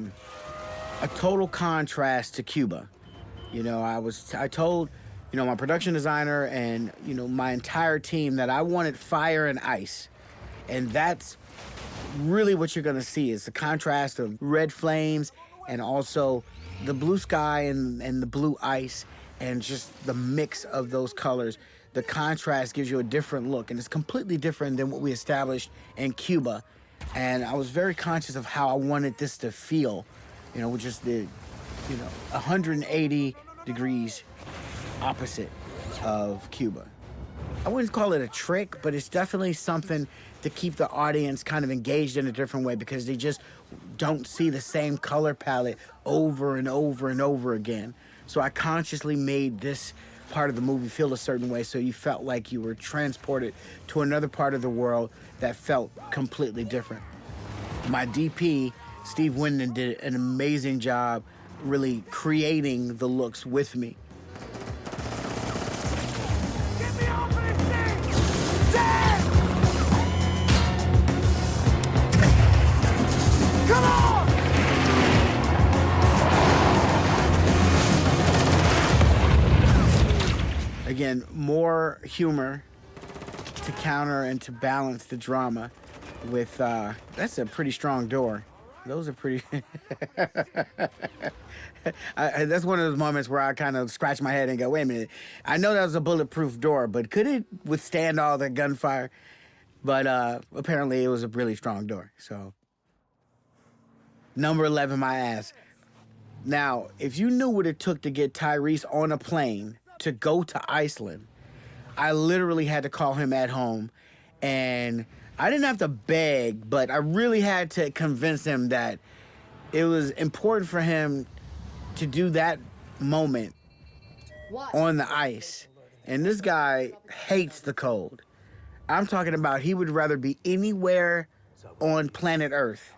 total contrast to Cuba. I told, my production designer and, my entire team that I wanted fire and ice. And that's really what you're gonna see, is the contrast of red flames and also the blue sky and the blue ice, and just the mix of those colors. The contrast gives you a different look, and it's completely different than what we established in Cuba. And I was very conscious of how I wanted this to feel, with just the, 180 degrees opposite of Cuba. I wouldn't call it a trick, but it's definitely something to keep the audience kind of engaged in a different way because they just don't see the same color palette over and over and over again. So I consciously made this part of the movie feel a certain way so you felt like you were transported to another part of the world that felt completely different. My DP, Steve Winden, did an amazing job really creating the looks with me. Come on! Again, more humor to counter and to balance the drama with, that's a pretty strong door. Those are pretty... that's one of those moments where I kind of scratch my head and go, wait a minute, I know that was a bulletproof door, but could it withstand all the gunfire? But apparently it was a really strong door, so... Number 11, my ass. Now, if you knew what it took to get Tyrese on a plane to go to Iceland, I literally had to call him at home, and I didn't have to beg, but I really had to convince him that it was important for him to do that moment on the ice. And this guy hates the cold. I'm talking about he would rather be anywhere on planet Earth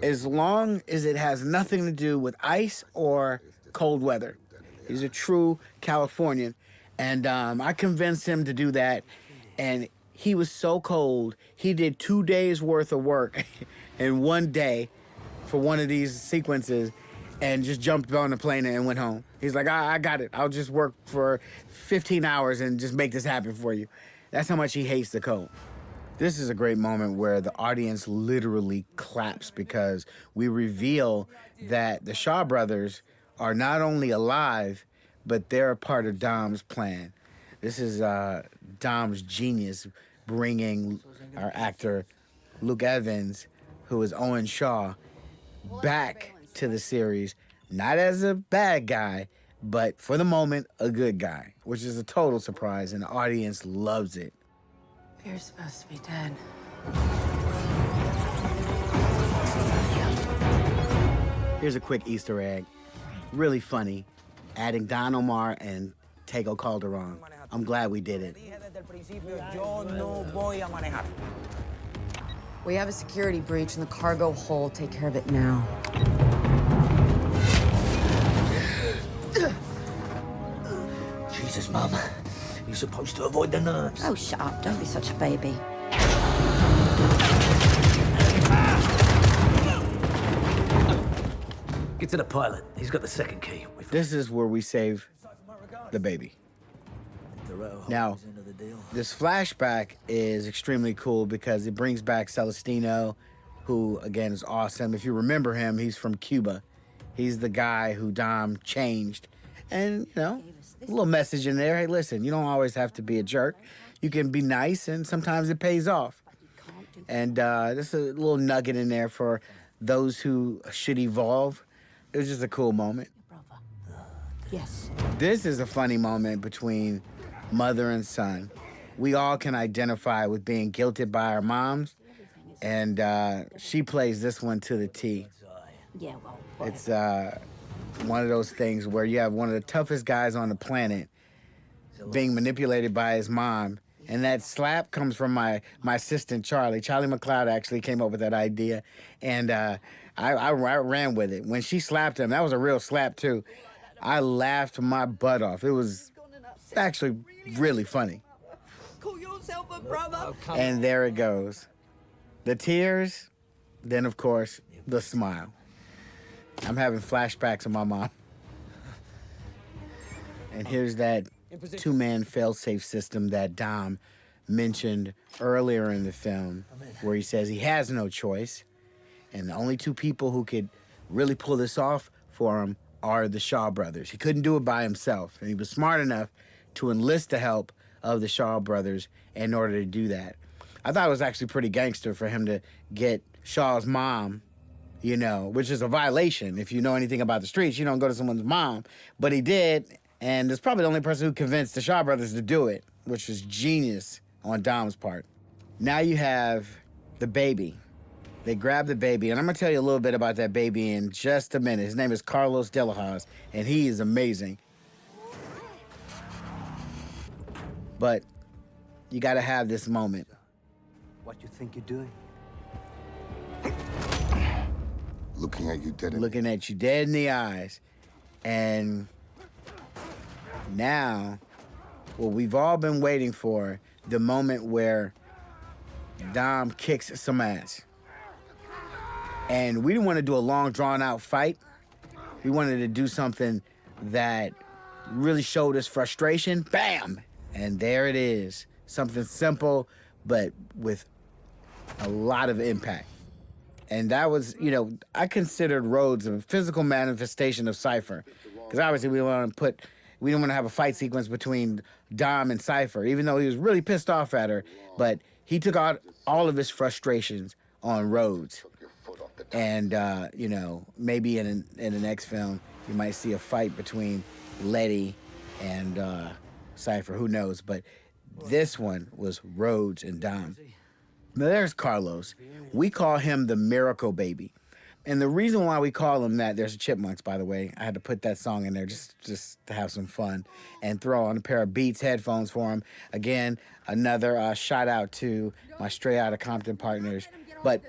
as long as it has nothing to do with ice or cold weather. He's a true Californian. And I convinced him to do that. And he was so cold, he did 2 days worth of work in 1 day for one of these sequences and just jumped on the plane and went home. He's like, I got it. I'll just work for 15 hours and just make this happen for you. That's how much he hates the cold. This is a great moment where the audience literally claps because we reveal that the Shaw brothers are not only alive, but they're a part of Dom's plan. This is Dom's genius bringing our actor, Luke Evans, who is Owen Shaw, back to the series, not as a bad guy, but for the moment, a good guy, which is a total surprise, and the audience loves it. You're supposed to be dead. Here's a quick Easter egg. Really funny. Adding Don Omar and Tego Calderon. I'm glad we did it. We have a security breach in the cargo hold. Take care of it now. Jesus, Mum. You're supposed to avoid the nerves. Oh, shut up. Don't be such a baby. Get to the pilot. He's got the second key. This is where we save the baby. Now, this flashback is extremely cool because it brings back Celestino, who, again, is awesome. If you remember him, he's from Cuba. He's the guy who Dom changed. And, you know, a little message in there. Hey, listen, you don't always have to be a jerk. You can be nice, and sometimes it pays off. And there's a little nugget in there for those who should evolve. It was just a cool moment. Yes. This is a funny moment between mother and son. We all can identify with being guilted by our moms, and she plays this one to the T. Yeah, well, It's one of those things where you have one of the toughest guys on the planet being manipulated by his mom, and that slap comes from my assistant, Charlie. Charlie McLeod actually came up with that idea, and I ran with it. When she slapped him, that was a real slap, too. I laughed my butt off. It was actually really funny. Call yourself a brother. And there it goes. The tears, then, of course, the smile. I'm having flashbacks of my mom. And here's that two-man fail-safe system that Dom mentioned earlier in the film, where he says he has no choice, and the only two people who could really pull this off for him are the Shaw brothers. He couldn't do it by himself, and he was smart enough to enlist the help of the Shaw brothers in order to do that. I thought it was actually pretty gangster for him to get Shaw's mom, you know, which is a violation. If you know anything about the streets, you don't go to someone's mom. But he did, And it's probably the only person who convinced the Shaw brothers to do it, which was genius on Dom's part. Now you have the baby. They grab the baby, and I'm gonna tell you a little bit about that baby in just a minute. His name is Carlos De La Hoz, and he is amazing. But you gotta have this moment. What you think you're doing? Looking at you dead in the eyes. And now, what we've all been waiting for, the moment where Dom kicks some ass. And we didn't want to do a long, drawn-out fight. We wanted to do something that really showed us frustration. Bam! And there it is. Something simple, but with a lot of impact. And that was, you know, I considered Rhodes a physical manifestation of Cipher. Because obviously we didn't want to have a fight sequence between Dom and Cipher, even though he was really pissed off at her. But he took out all of his frustrations on Rhodes. And, you know, maybe in the next film, you might see a fight between Letty and Cipher, who knows. But this one was Rhodes and Dom. Now there's Carlos. We call him the Miracle Baby. And the reason why we call him that, there's Chipmunks, by the way. I had to put that song in there just to have some fun and throw on a pair of Beats headphones for him. Again, another shout out to my Straight Outta Compton partners. But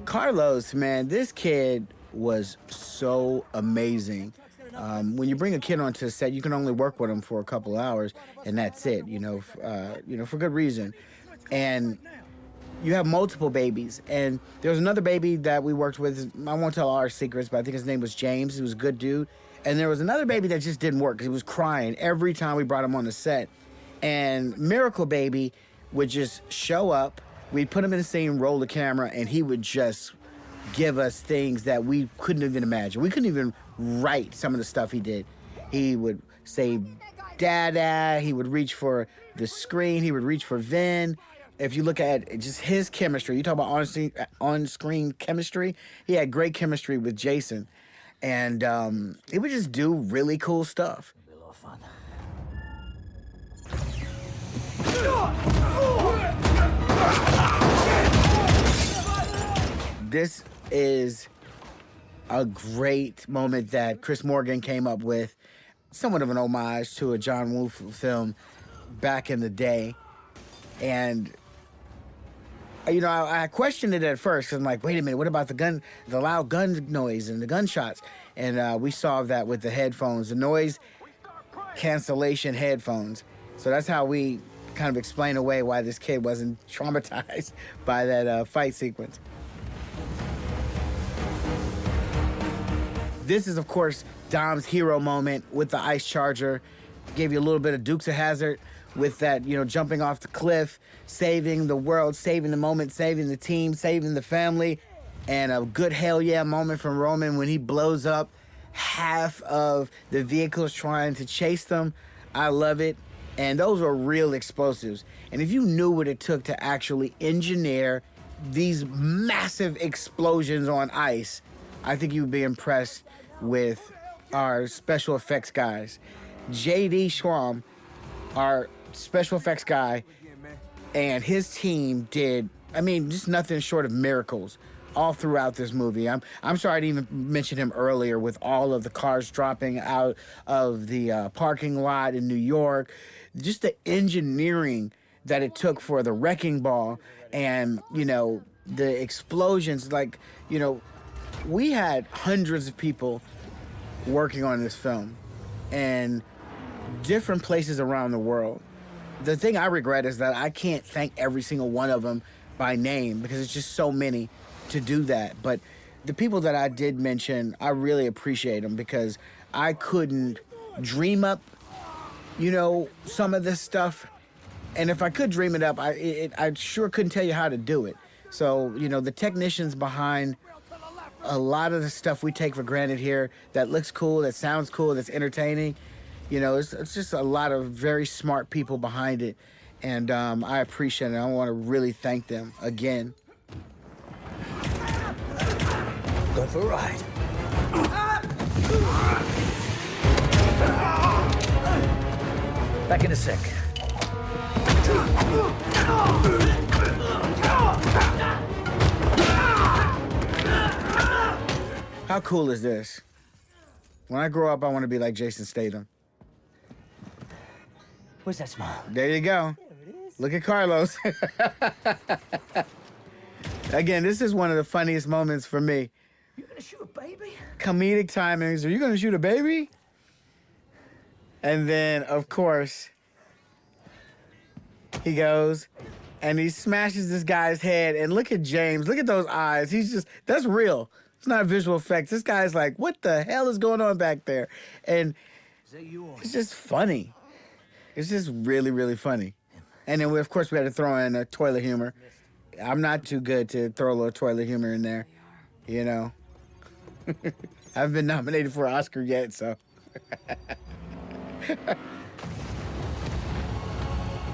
Carlos, man, this kid was so amazing. When you bring a kid onto the set, you can only work with him for a couple hours, and that's it, you know, for good reason. And you have multiple babies. And there was another baby that we worked with. I won't tell all our secrets, but I think his name was James. He was a good dude. And there was another baby that just didn't work because he was crying every time we brought him on the set. And Miracle Baby would just show up. We'd put him in the scene, roll the camera, and he would just give us things that we couldn't even imagine. We couldn't even write some of the stuff he did. He would say, Dada. He would reach for the screen. He would reach for Vin. If you look at just his chemistry, you talk about on-screen chemistry, he had great chemistry with Jason. And he would just do really cool stuff. A lot of fun. This is a great moment that Chris Morgan came up with. Somewhat of an homage to a John Woo film back in the day. And you know, I questioned it at first because I'm like, wait a minute, what about the loud gun noise and the gunshots? And we solved that with the headphones, the noise cancellation headphones. So that's how we kind of explain away why this kid wasn't traumatized by that fight sequence. This is, of course, Dom's hero moment with the ice charger. Gave you a little bit of Dukes of Hazzard with that, you know, jumping off the cliff, saving the world, saving the moment, saving the team, saving the family. And a good hell yeah moment from Roman when he blows up half of the vehicles trying to chase them. I love it. And those are real explosives. And if you knew what it took to actually engineer these massive explosions on ice, I think you'd be impressed with our special effects guys. J.D. Schwamm, our special effects guy, and his team did, I mean, just nothing short of miracles all throughout this movie. I'm sorry I didn't even mention him earlier with all of the cars dropping out of the parking lot in New York. Just the engineering that it took for the wrecking ball and, you know, the explosions. Like, you know, we had hundreds of people working on this film and different places around the world. The thing I regret is that I can't thank every single one of them by name because it's just so many to do that. But the people that I did mention, I really appreciate them because I couldn't dream up, you know, some of this stuff. And if I could dream it up, I sure couldn't tell you how to do it. So, you know, the technicians behind a lot of the stuff we take for granted here that looks cool, that sounds cool, that's entertaining, you know, it's just a lot of very smart people behind it. And I appreciate it. I want to really thank them again. Go for a ride. Back in a sec. How cool is this? When I grow up, I want to be like Jason Statham. Where's that smile? There you go. Look at Carlos. Again, this is one of the funniest moments for me. You gonna shoot a baby? Comedic timings. Are you gonna shoot a baby? And then, of course, he goes and he smashes this guy's head. And look at James. Look at those eyes. He's just, that's real. It's not visual effects. This guy's like, what the hell is going on back there? And it's just funny. It's just really, really funny. And then, of course, we had to throw in a toilet humor. I'm not too good to throw a little toilet humor in there, you know. I haven't been nominated for an Oscar yet, so.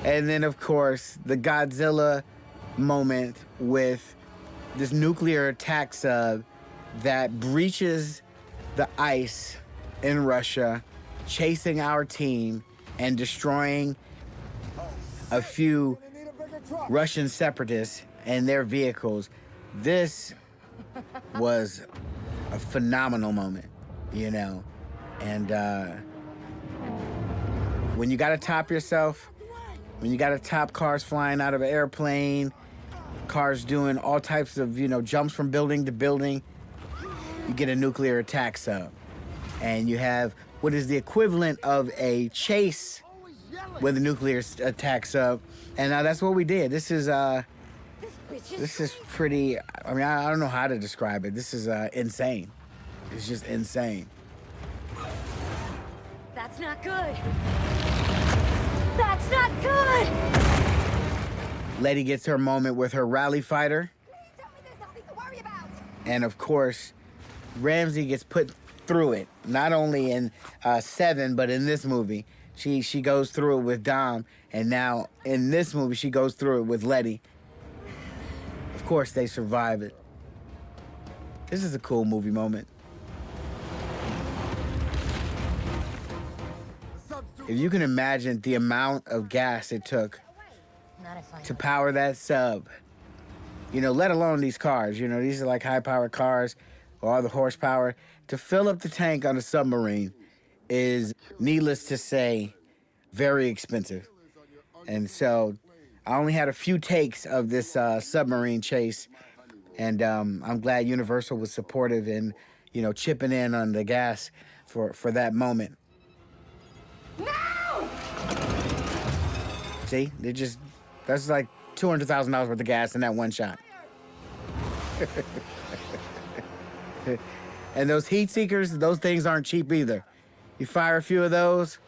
And then, of course, the Godzilla moment with this nuclear attack sub that breaches the ice in Russia, chasing our team and destroying a few Russian separatists and their vehicles. This was a phenomenal moment, you know. And when you gotta top yourself, when you gotta top cars flying out of an airplane, cars doing all types of, you know, jumps from building to building, you get a nuclear attack sub. And you have what is the equivalent of a chase with a nuclear attack sub. And that's what we did. This is pretty, I mean, I don't know how to describe it. This is insane. It's just insane. That's not good. That's not good! Letty gets her moment with her rally fighter. And of course, Ramsey gets put through it. Not only in 7, but in this movie. She goes through it with Dom, and now in this movie, she goes through it with Letty. Of course, they survive it. This is a cool movie moment. If you can imagine the amount of gas it took to power that sub, you know, let alone these cars, you know, these are like high-powered cars, or all the horsepower. To fill up the tank on a submarine is, needless to say, very expensive. And so I only had a few takes of this submarine chase, and I'm glad Universal was supportive in, you know, chipping in on the gas for that moment. No! See, that's like $200,000 worth of gas in that one shot. And those heat seekers, those things aren't cheap either. You fire a few of those,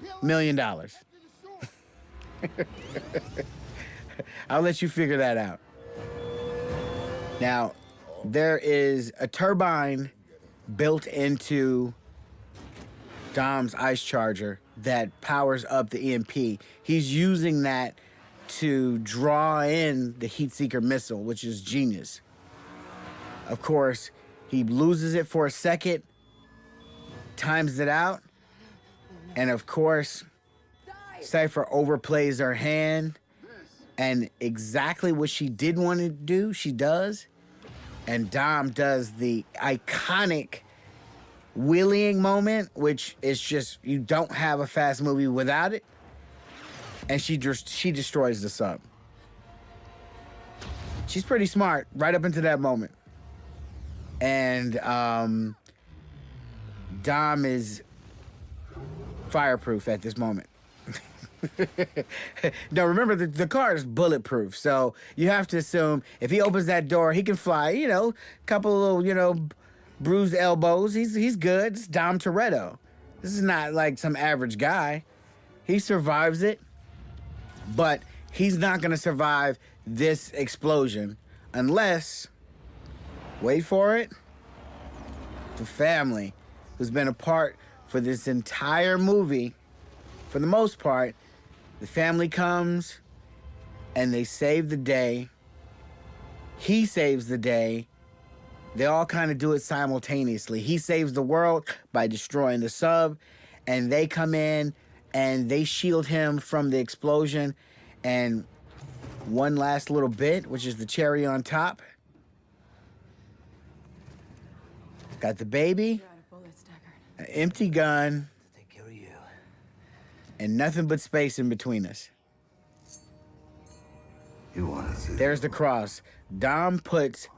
$1 million. I'll let you figure that out. Now, there is a turbine built into Dom's ice charger that powers up the EMP. He's using that to draw in the heat seeker missile, which is genius. Of course, he loses it for a second, times it out, and of course, Cipher overplays her hand, and exactly what she did want to do, she does, and Dom does the iconic wheeling moment, which is just, you don't have a fast movie without it, and she destroys the sub. She's pretty smart right up into that moment. And Dom is fireproof at this moment. No, remember, the car is bulletproof, so you have to assume if he opens that door, he can fly, you know, a couple of little, you know, bruised elbows. He's good. It's Dom Toretto. This is not like some average guy. He survives it, but he's not going to survive this explosion unless, wait for it, the family who's been a part for this entire movie, for the most part, the family comes and they save the day. He saves the day. They all kind of do it simultaneously. He saves the world by destroying the sub, and they come in and they shield him from the explosion. And one last little bit, which is the cherry on top. Got the baby, an empty gun, Take care of you. and nothing but space in between us. You want to There's the cross. Dom puts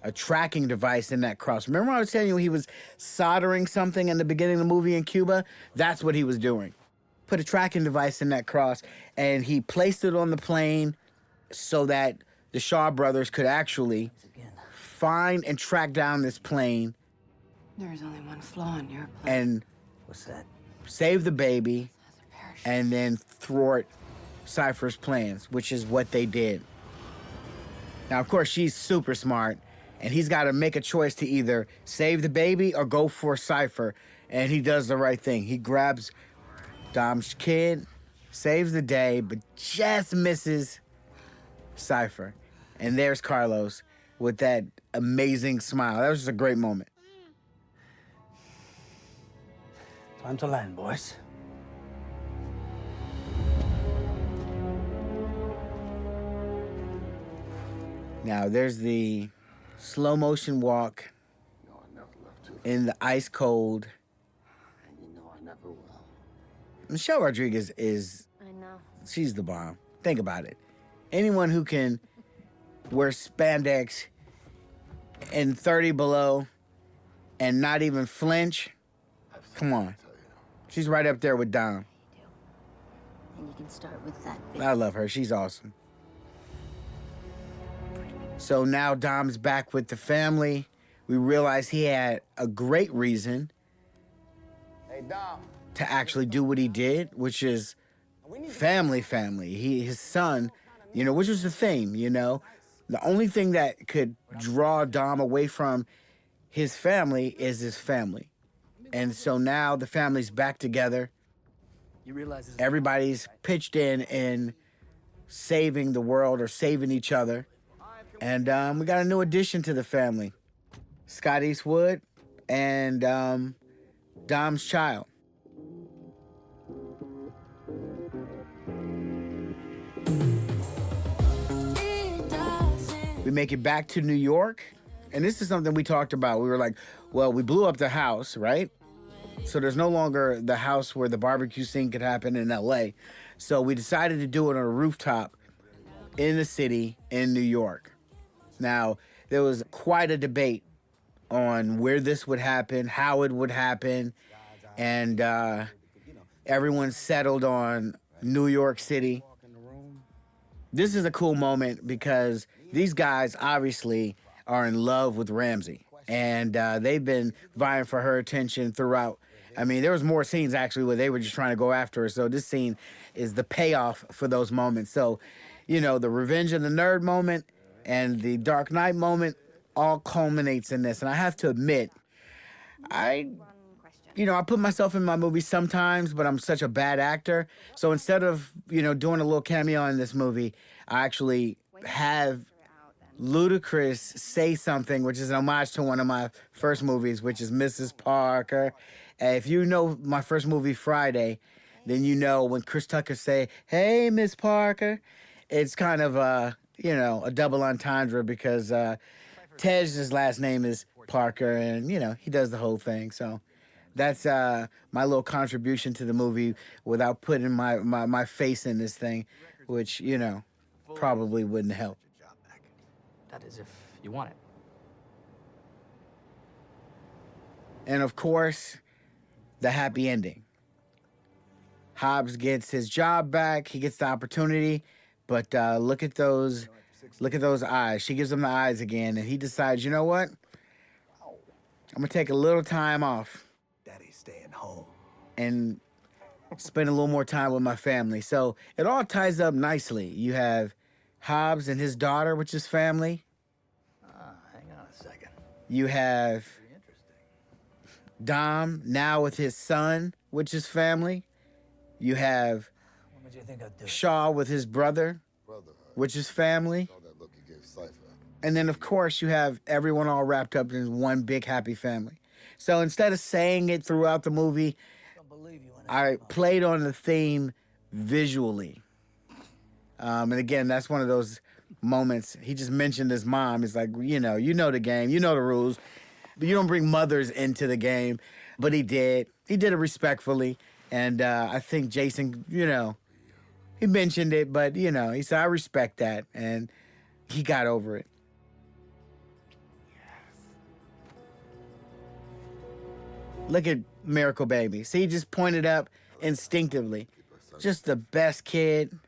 a tracking device in that cross. Remember I was telling you he was soldering something in the beginning of the movie in Cuba? That's what he was doing. Put a tracking device in that cross, and he placed it on the plane so that the Shaw brothers could actually find and track down this plane. There is only one flaw in your plan. And what's that? Save the baby, and then thwart Cipher's plans, which is what they did. Now, of course, she's super smart, and he's got to make a choice to either save the baby or go for Cipher, and he does the right thing. He grabs Dom's kid, saves the day, but just misses Cipher. And there's Carlos with that amazing smile. That was just a great moment. Time to land, boys. Now, there's the slow motion walk in the ice cold. Michelle Rodriguez is, I know. she's the bomb. Think about it. Anyone who can wear spandex in 30 below and not even flinch, come on. She's right up there with Dom. And you can start with that. I love her. She's awesome. So now Dom's back with the family. We realize he had a great reason to actually do what he did, which is family. His son, you know, which was the thing, you know. The only thing that could draw Dom away from his family is his family. And so now the family's back together. You realize Everybody's pitched in saving the world or saving each other. And we got a new addition to the family. Scott Eastwood and Dom's child. We make it back to New York. And this is something we talked about. We were like, well, we blew up the house, right? So there's no longer the house where the barbecue scene could happen in LA. So we decided to do it on a rooftop in the city in New York. Now, there was quite a debate on where this would happen, how it would happen, and everyone settled on New York City. This is a cool moment because these guys obviously are in love with Ramsey, and they've been vying for her attention throughout. I mean, there was more scenes actually where they were just trying to go after her, so this scene is the payoff for those moments. So, you know, the Revenge of the Nerd moment and the Dark Knight moment all culminates in this. And I have to admit, I put myself in my movies sometimes, but I'm such a bad actor. So instead of, doing a little cameo in this movie, I actually have Ludacris say something, which is an homage to one of my first movies, which is Mrs. Parker. If you know my first movie, Friday, then you know when Chris Tucker say, "Hey, Miss Parker," it's kind of a double entendre because Tej's last name is Parker, and, he does the whole thing. So that's my little contribution to the movie without putting my face in this thing, which, probably wouldn't help. That is if you want it. And, of course, the happy ending. Hobbs gets his job back. He gets the opportunity. But look at those eyes. She gives him the eyes again. And he decides, you know what? I'm going to take a little time off. Daddy's staying home. And spend a little more time with my family. So it all ties up nicely. You have Hobbs and his daughter, which is family. Hang on a second. You have Dom now with his son, which is family. You have What would you think I'd do? Shaw with his brother, which is family. And then, of course, you have everyone all wrapped up in one big happy family. So instead of saying it throughout the movie, I don't believe you when I played on the theme visually. And again, that's one of those moments. He just mentioned his mom. He's like, you know the game, you know the rules, but you don't bring mothers into the game. But he did. He did it respectfully. And I think Jason, he mentioned it, but, he said, I respect that. And he got over it. Look at Miracle Baby. See, he just pointed up instinctively. Just the best kid.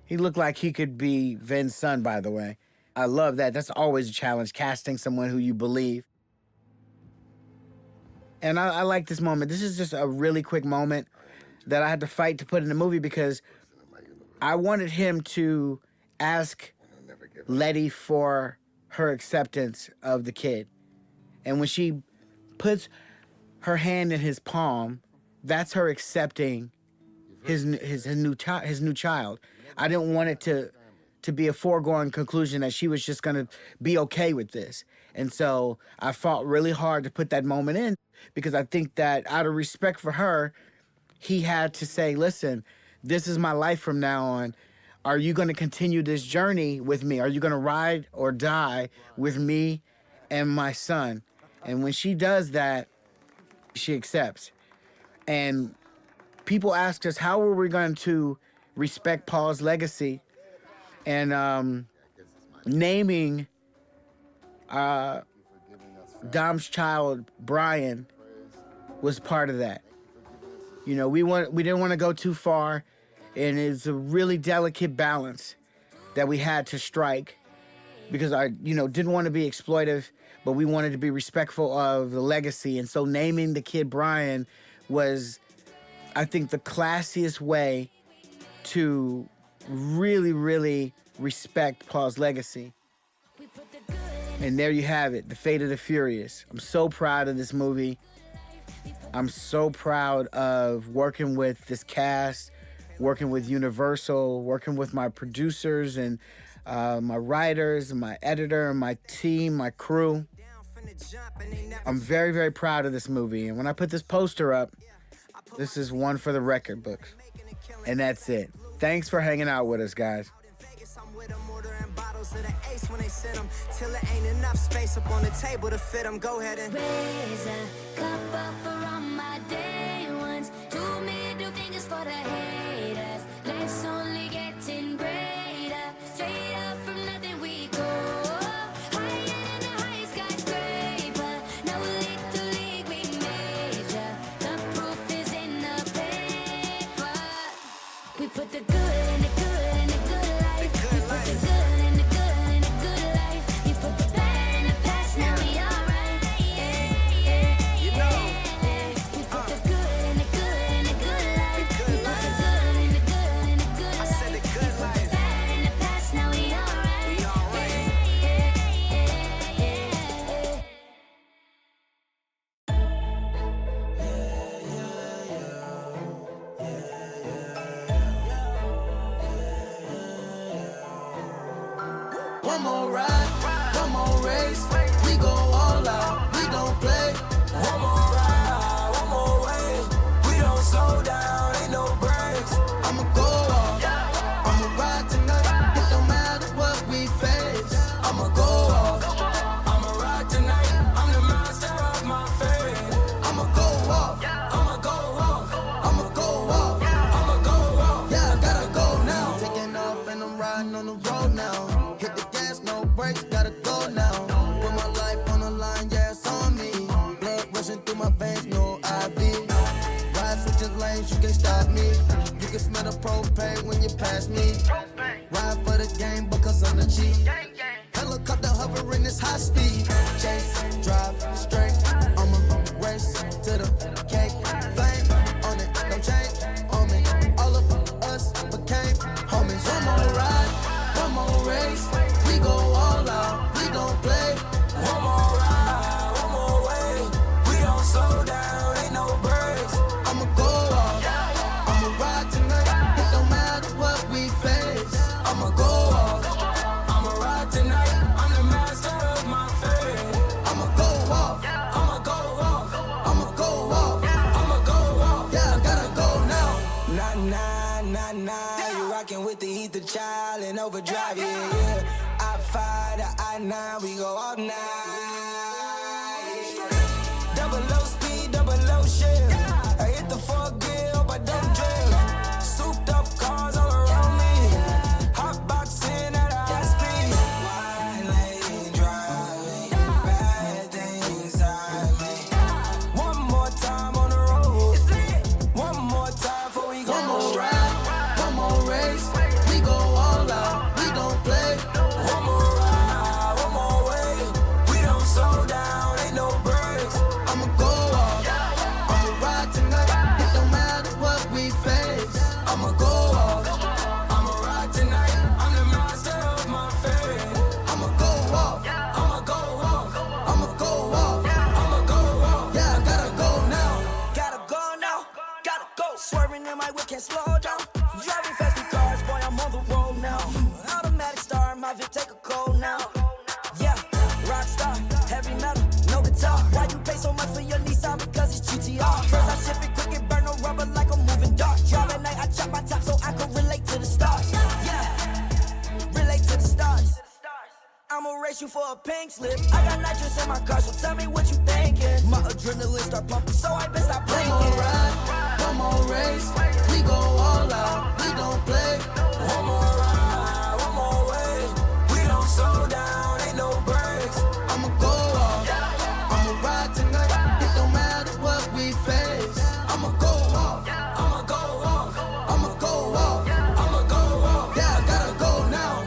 He looked like he could be Vin's son, by the way. I love that. That's always a challenge, casting someone who you believe. And I like this moment. This is just a really quick moment that I had to fight to put in the movie because I wanted him to ask Letty for her acceptance of the kid. And when she puts her hand in his palm, that's her accepting his new child. I didn't want it to be a foregone conclusion that she was just gonna be okay with this. And so I fought really hard to put that moment in because I think that out of respect for her, he had to say, listen, this is my life from now on. Are you gonna continue this journey with me? Are you gonna ride or die with me and my son? And when she does that, she accepts. And people asked us, how are we going to respect Paul's legacy? And naming Dom's child, Brian, was part of that. We didn't want to go too far, and it's a really delicate balance that we had to strike because I, didn't want to be exploitive, but we wanted to be respectful of the legacy. And so naming the kid Brian was, I think, the classiest way to really, really respect Paul's legacy. And there you have it, The Fate of the Furious. I'm so proud of this movie. I'm so proud of working with this cast, working with Universal, working with my producers and my writers, my editor, my team, my crew. I'm very, very proud of this movie. And when I put this poster up, this is one for the record books. And that's it. Thanks for hanging out with us, guys. Till it ain't enough space up on the table to fit them. Go ahead and raise a cup up for all my day ones. 2 middle fingers for the haters. Life's only getting greater. Straight up from nothing we go. Higher than the high skyscraper. No little league we major. The proof is in the paper. We put the good in the good in the good life. We put the good in the good in the good life. You put the bad in the past, now we alright. You know. We put the good in the good in the good life. We put the good in the good in the good life. I said the good life. You put the bad in the past, now we alright. We alright. one more ride, one more race. We go all out, we don't play. One more ride, one more way. We don't slow down, ain't no breaks. I'ma go off, I'ma ride tonight. It don't matter what we face. I'ma go off, I'ma ride tonight. I'm the master of my fate. I'ma go off, I'ma go off, I'ma go off, I'ma go off. Yeah, I gotta go now. Taking off and I'm riding on the road now. Hit the gas, no brakes, gotta go now. Put my life on the line, yeah, it's on me. Blood rushing through my veins, no IV. Ride switching lanes, you can't stop me. You can smell the propane when you pass me. Ride for the game because I'm the chief. Helicopter hovering this high speed. Chase, drive, straight. I'ma race to the cake. Flame on it, don't change on me. All of us became homies. One more ride, one more race. We go all out, we don't play. One more ride, one more way. We don't slow down, ain't no breaks. I'ma go off, I'ma ride tonight. It don't matter what we face. I'ma go off, I'ma ride tonight. I'm the master of my fate. I'ma go off, I'ma go off, I'ma go off, I'ma go off. Yeah, I gotta need the child in overdrive, yeah. I-5 to I-9, we go all night. Double low speed, double low shift. I hit the 4-gear, hope I don't drift. Souped up cars all around me. Hot boxing at a high speed. Wine lane driving, bad things I make. One more time on the road. One more time before we go. One more ride, one more race. We go all out, we don't play. One more ride, one more way. We don't slow down, ain't no breaks. I'ma go off, I'ma ride tonight. It don't matter what we face. I'ma go off, I'ma ride tonight. I'm the master of my fate. I'ma go off, I'ma go off, I'ma go off, I'ma go off. Yeah, I gotta go now. Gotta go now, gotta go. Swerving in my whip, can't slow down. Driving fast with cars, boy, I'm on the road now. Automatic star, my Vic take a cold now. Yeah, rock star, heavy metal, no guitar. Why you pay so much for your Nissan? Because it's GTR. First I ship it quick and burn no rubber like a moving dart. Drive at night, I chop my top so I can relate to the stars. Yeah, relate to the stars. I'ma race you for a pink slip. I got nitrous in my car, so tell me what you thinking. My adrenaline start pumping, so I best stop blinking. One more ride, one more race. We go all out, we don't play. One more ride, one more way. We don't slow down, ain't no breaks. I'ma go off, I'ma ride tonight. It don't matter what we face. I'ma go off, I'ma go off, I'ma go off, I'ma go off. Yeah, I gotta go now.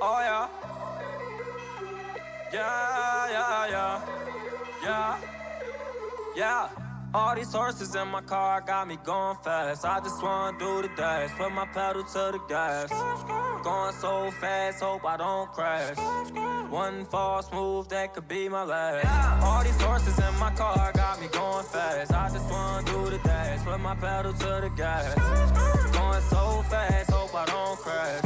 Oh yeah. Yeah. All these horses in my car got me going fast. I just wanna do the dash, put my pedal to the gas. Going so fast, hope I don't crash. One false move, that could be my last. All these horses in my car got me going fast. I just wanna do the dash, put my pedal to the gas. Going so fast, hope I don't crash.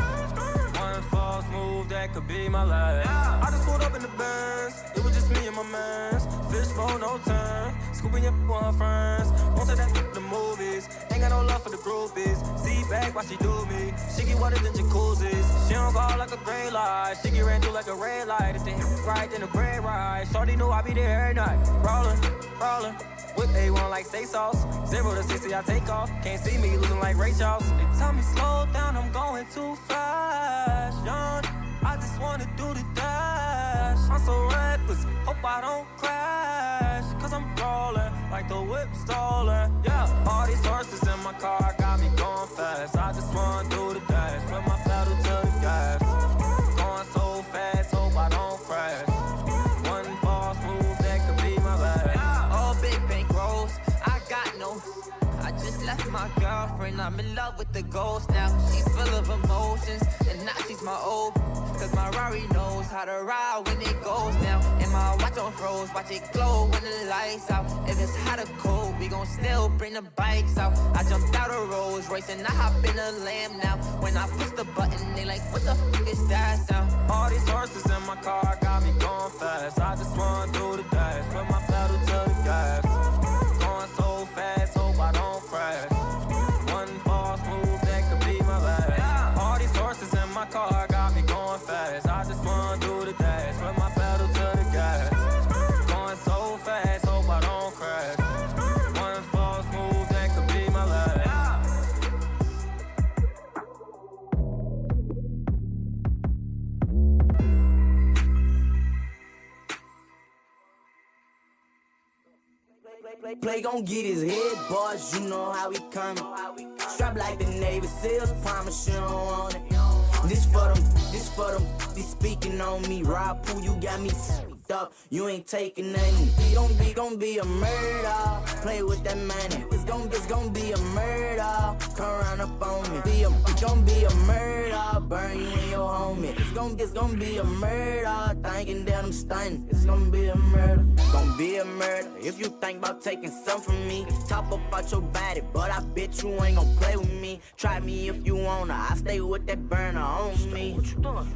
One false move, that could be my last. I just pulled up in the Benz, it was just me and my mans. Fishbowl, no turn, scooping up with her friends. Won't take that to the movies, ain't got no love for the groupies. See back while she do me, she get wetter than jacuzzis. She don't go out like a gray light, she get ran through like a red light. If they hit right, then the bread right. Shorty knew I be there every night, rollin'. Whip A1 like steak sauce, 0 to 60 I take off. Can't see me losing like Ray Charles. They tell me slow down, I'm going too fast, young. I just wanna do the dash. I'm so reckless, hope I don't crash. Cause I'm rollin' like the whip stolen. Yeah, all these horses in my car got me going fast. I just wanna do the dash, put my pedal to the gas. Going so fast, hope I don't crash. One false move, that could be my last. All big bank rolls, I got no. I just left my girlfriend, I'm in love with the ghost now. She's full of emotions, and now she's my old. Cause my Rari knows how to ride when it goes down. And my watch on froze, watch it glow when the lights out. If it's hot or cold, we gon' still bring the bikes out. I jumped out of Rolls Royce and I hop in a Lamb now. When I push the button, they like, what the fuck is that sound? All these horses in my car got me going fast. I just wanna do the dash, put my pedal to the gas. Going so fast, hope I don't crash. One false move, that could be my last. All these horses in my car got me going fast. I just wanna do the dash, put my pedal to the gas. Going so fast, hope I don't crash. One false move, that could be my last. Play gon' get his head, boys, you know how we coming. Strap like the Navy SEALs, promise you don't want it. This for them, be speaking on me. Rob Pooh, you got me f***ed up, you ain't taking nothing. It gon' be a murder, play with that money. It's gon' be a murder, come run up on me. It's gon' be a murder, burn you and your homie. It's gon' be a murder, thinking that I'm stunning. It's gon' be a murder, If you think about taking some from me, top up out your body, but I bet you ain't gon' play with me. Try me if you wanna, I stay with that burner on me. What you doing?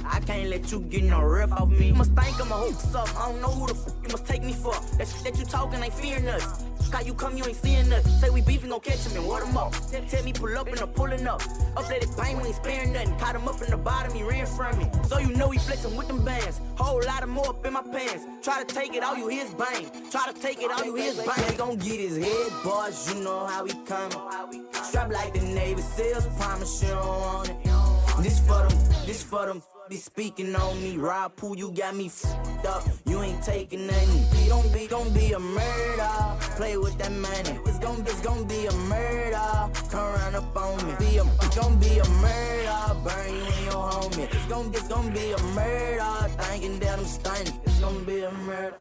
I can't let you get no rip off me. You must think I'm a hooks up. I don't know who the f you must take me for. That shit that you talking ain't fearing us. How you come, you ain't seeing us. Say we beefing, gon' catch him and word him up. Tell me pull up and I'm pulling up. Updated pain, we ain't sparing nothing. Caught him up in the bottom, he ran from me. So you know he flexing with them bands. Whole lot of more up in my pants. Try to take it, all you hear is bang. Try to take it, all you hear is bang. They gon' get his head, boys, you know how we coming. Strap like the Navy SEALs, promise you don't want it. This for them. Be speaking on me, Rob Pooh, you got me f***ed up. You ain't taking nothing. It gon' be a murder. Play with that money. It's gon' be a murder. Come run up on me. It's gon' be a murder. Burn you and your homie. It's gon' be a murder. Thinking that I'm stunning. It's gon' be a murder.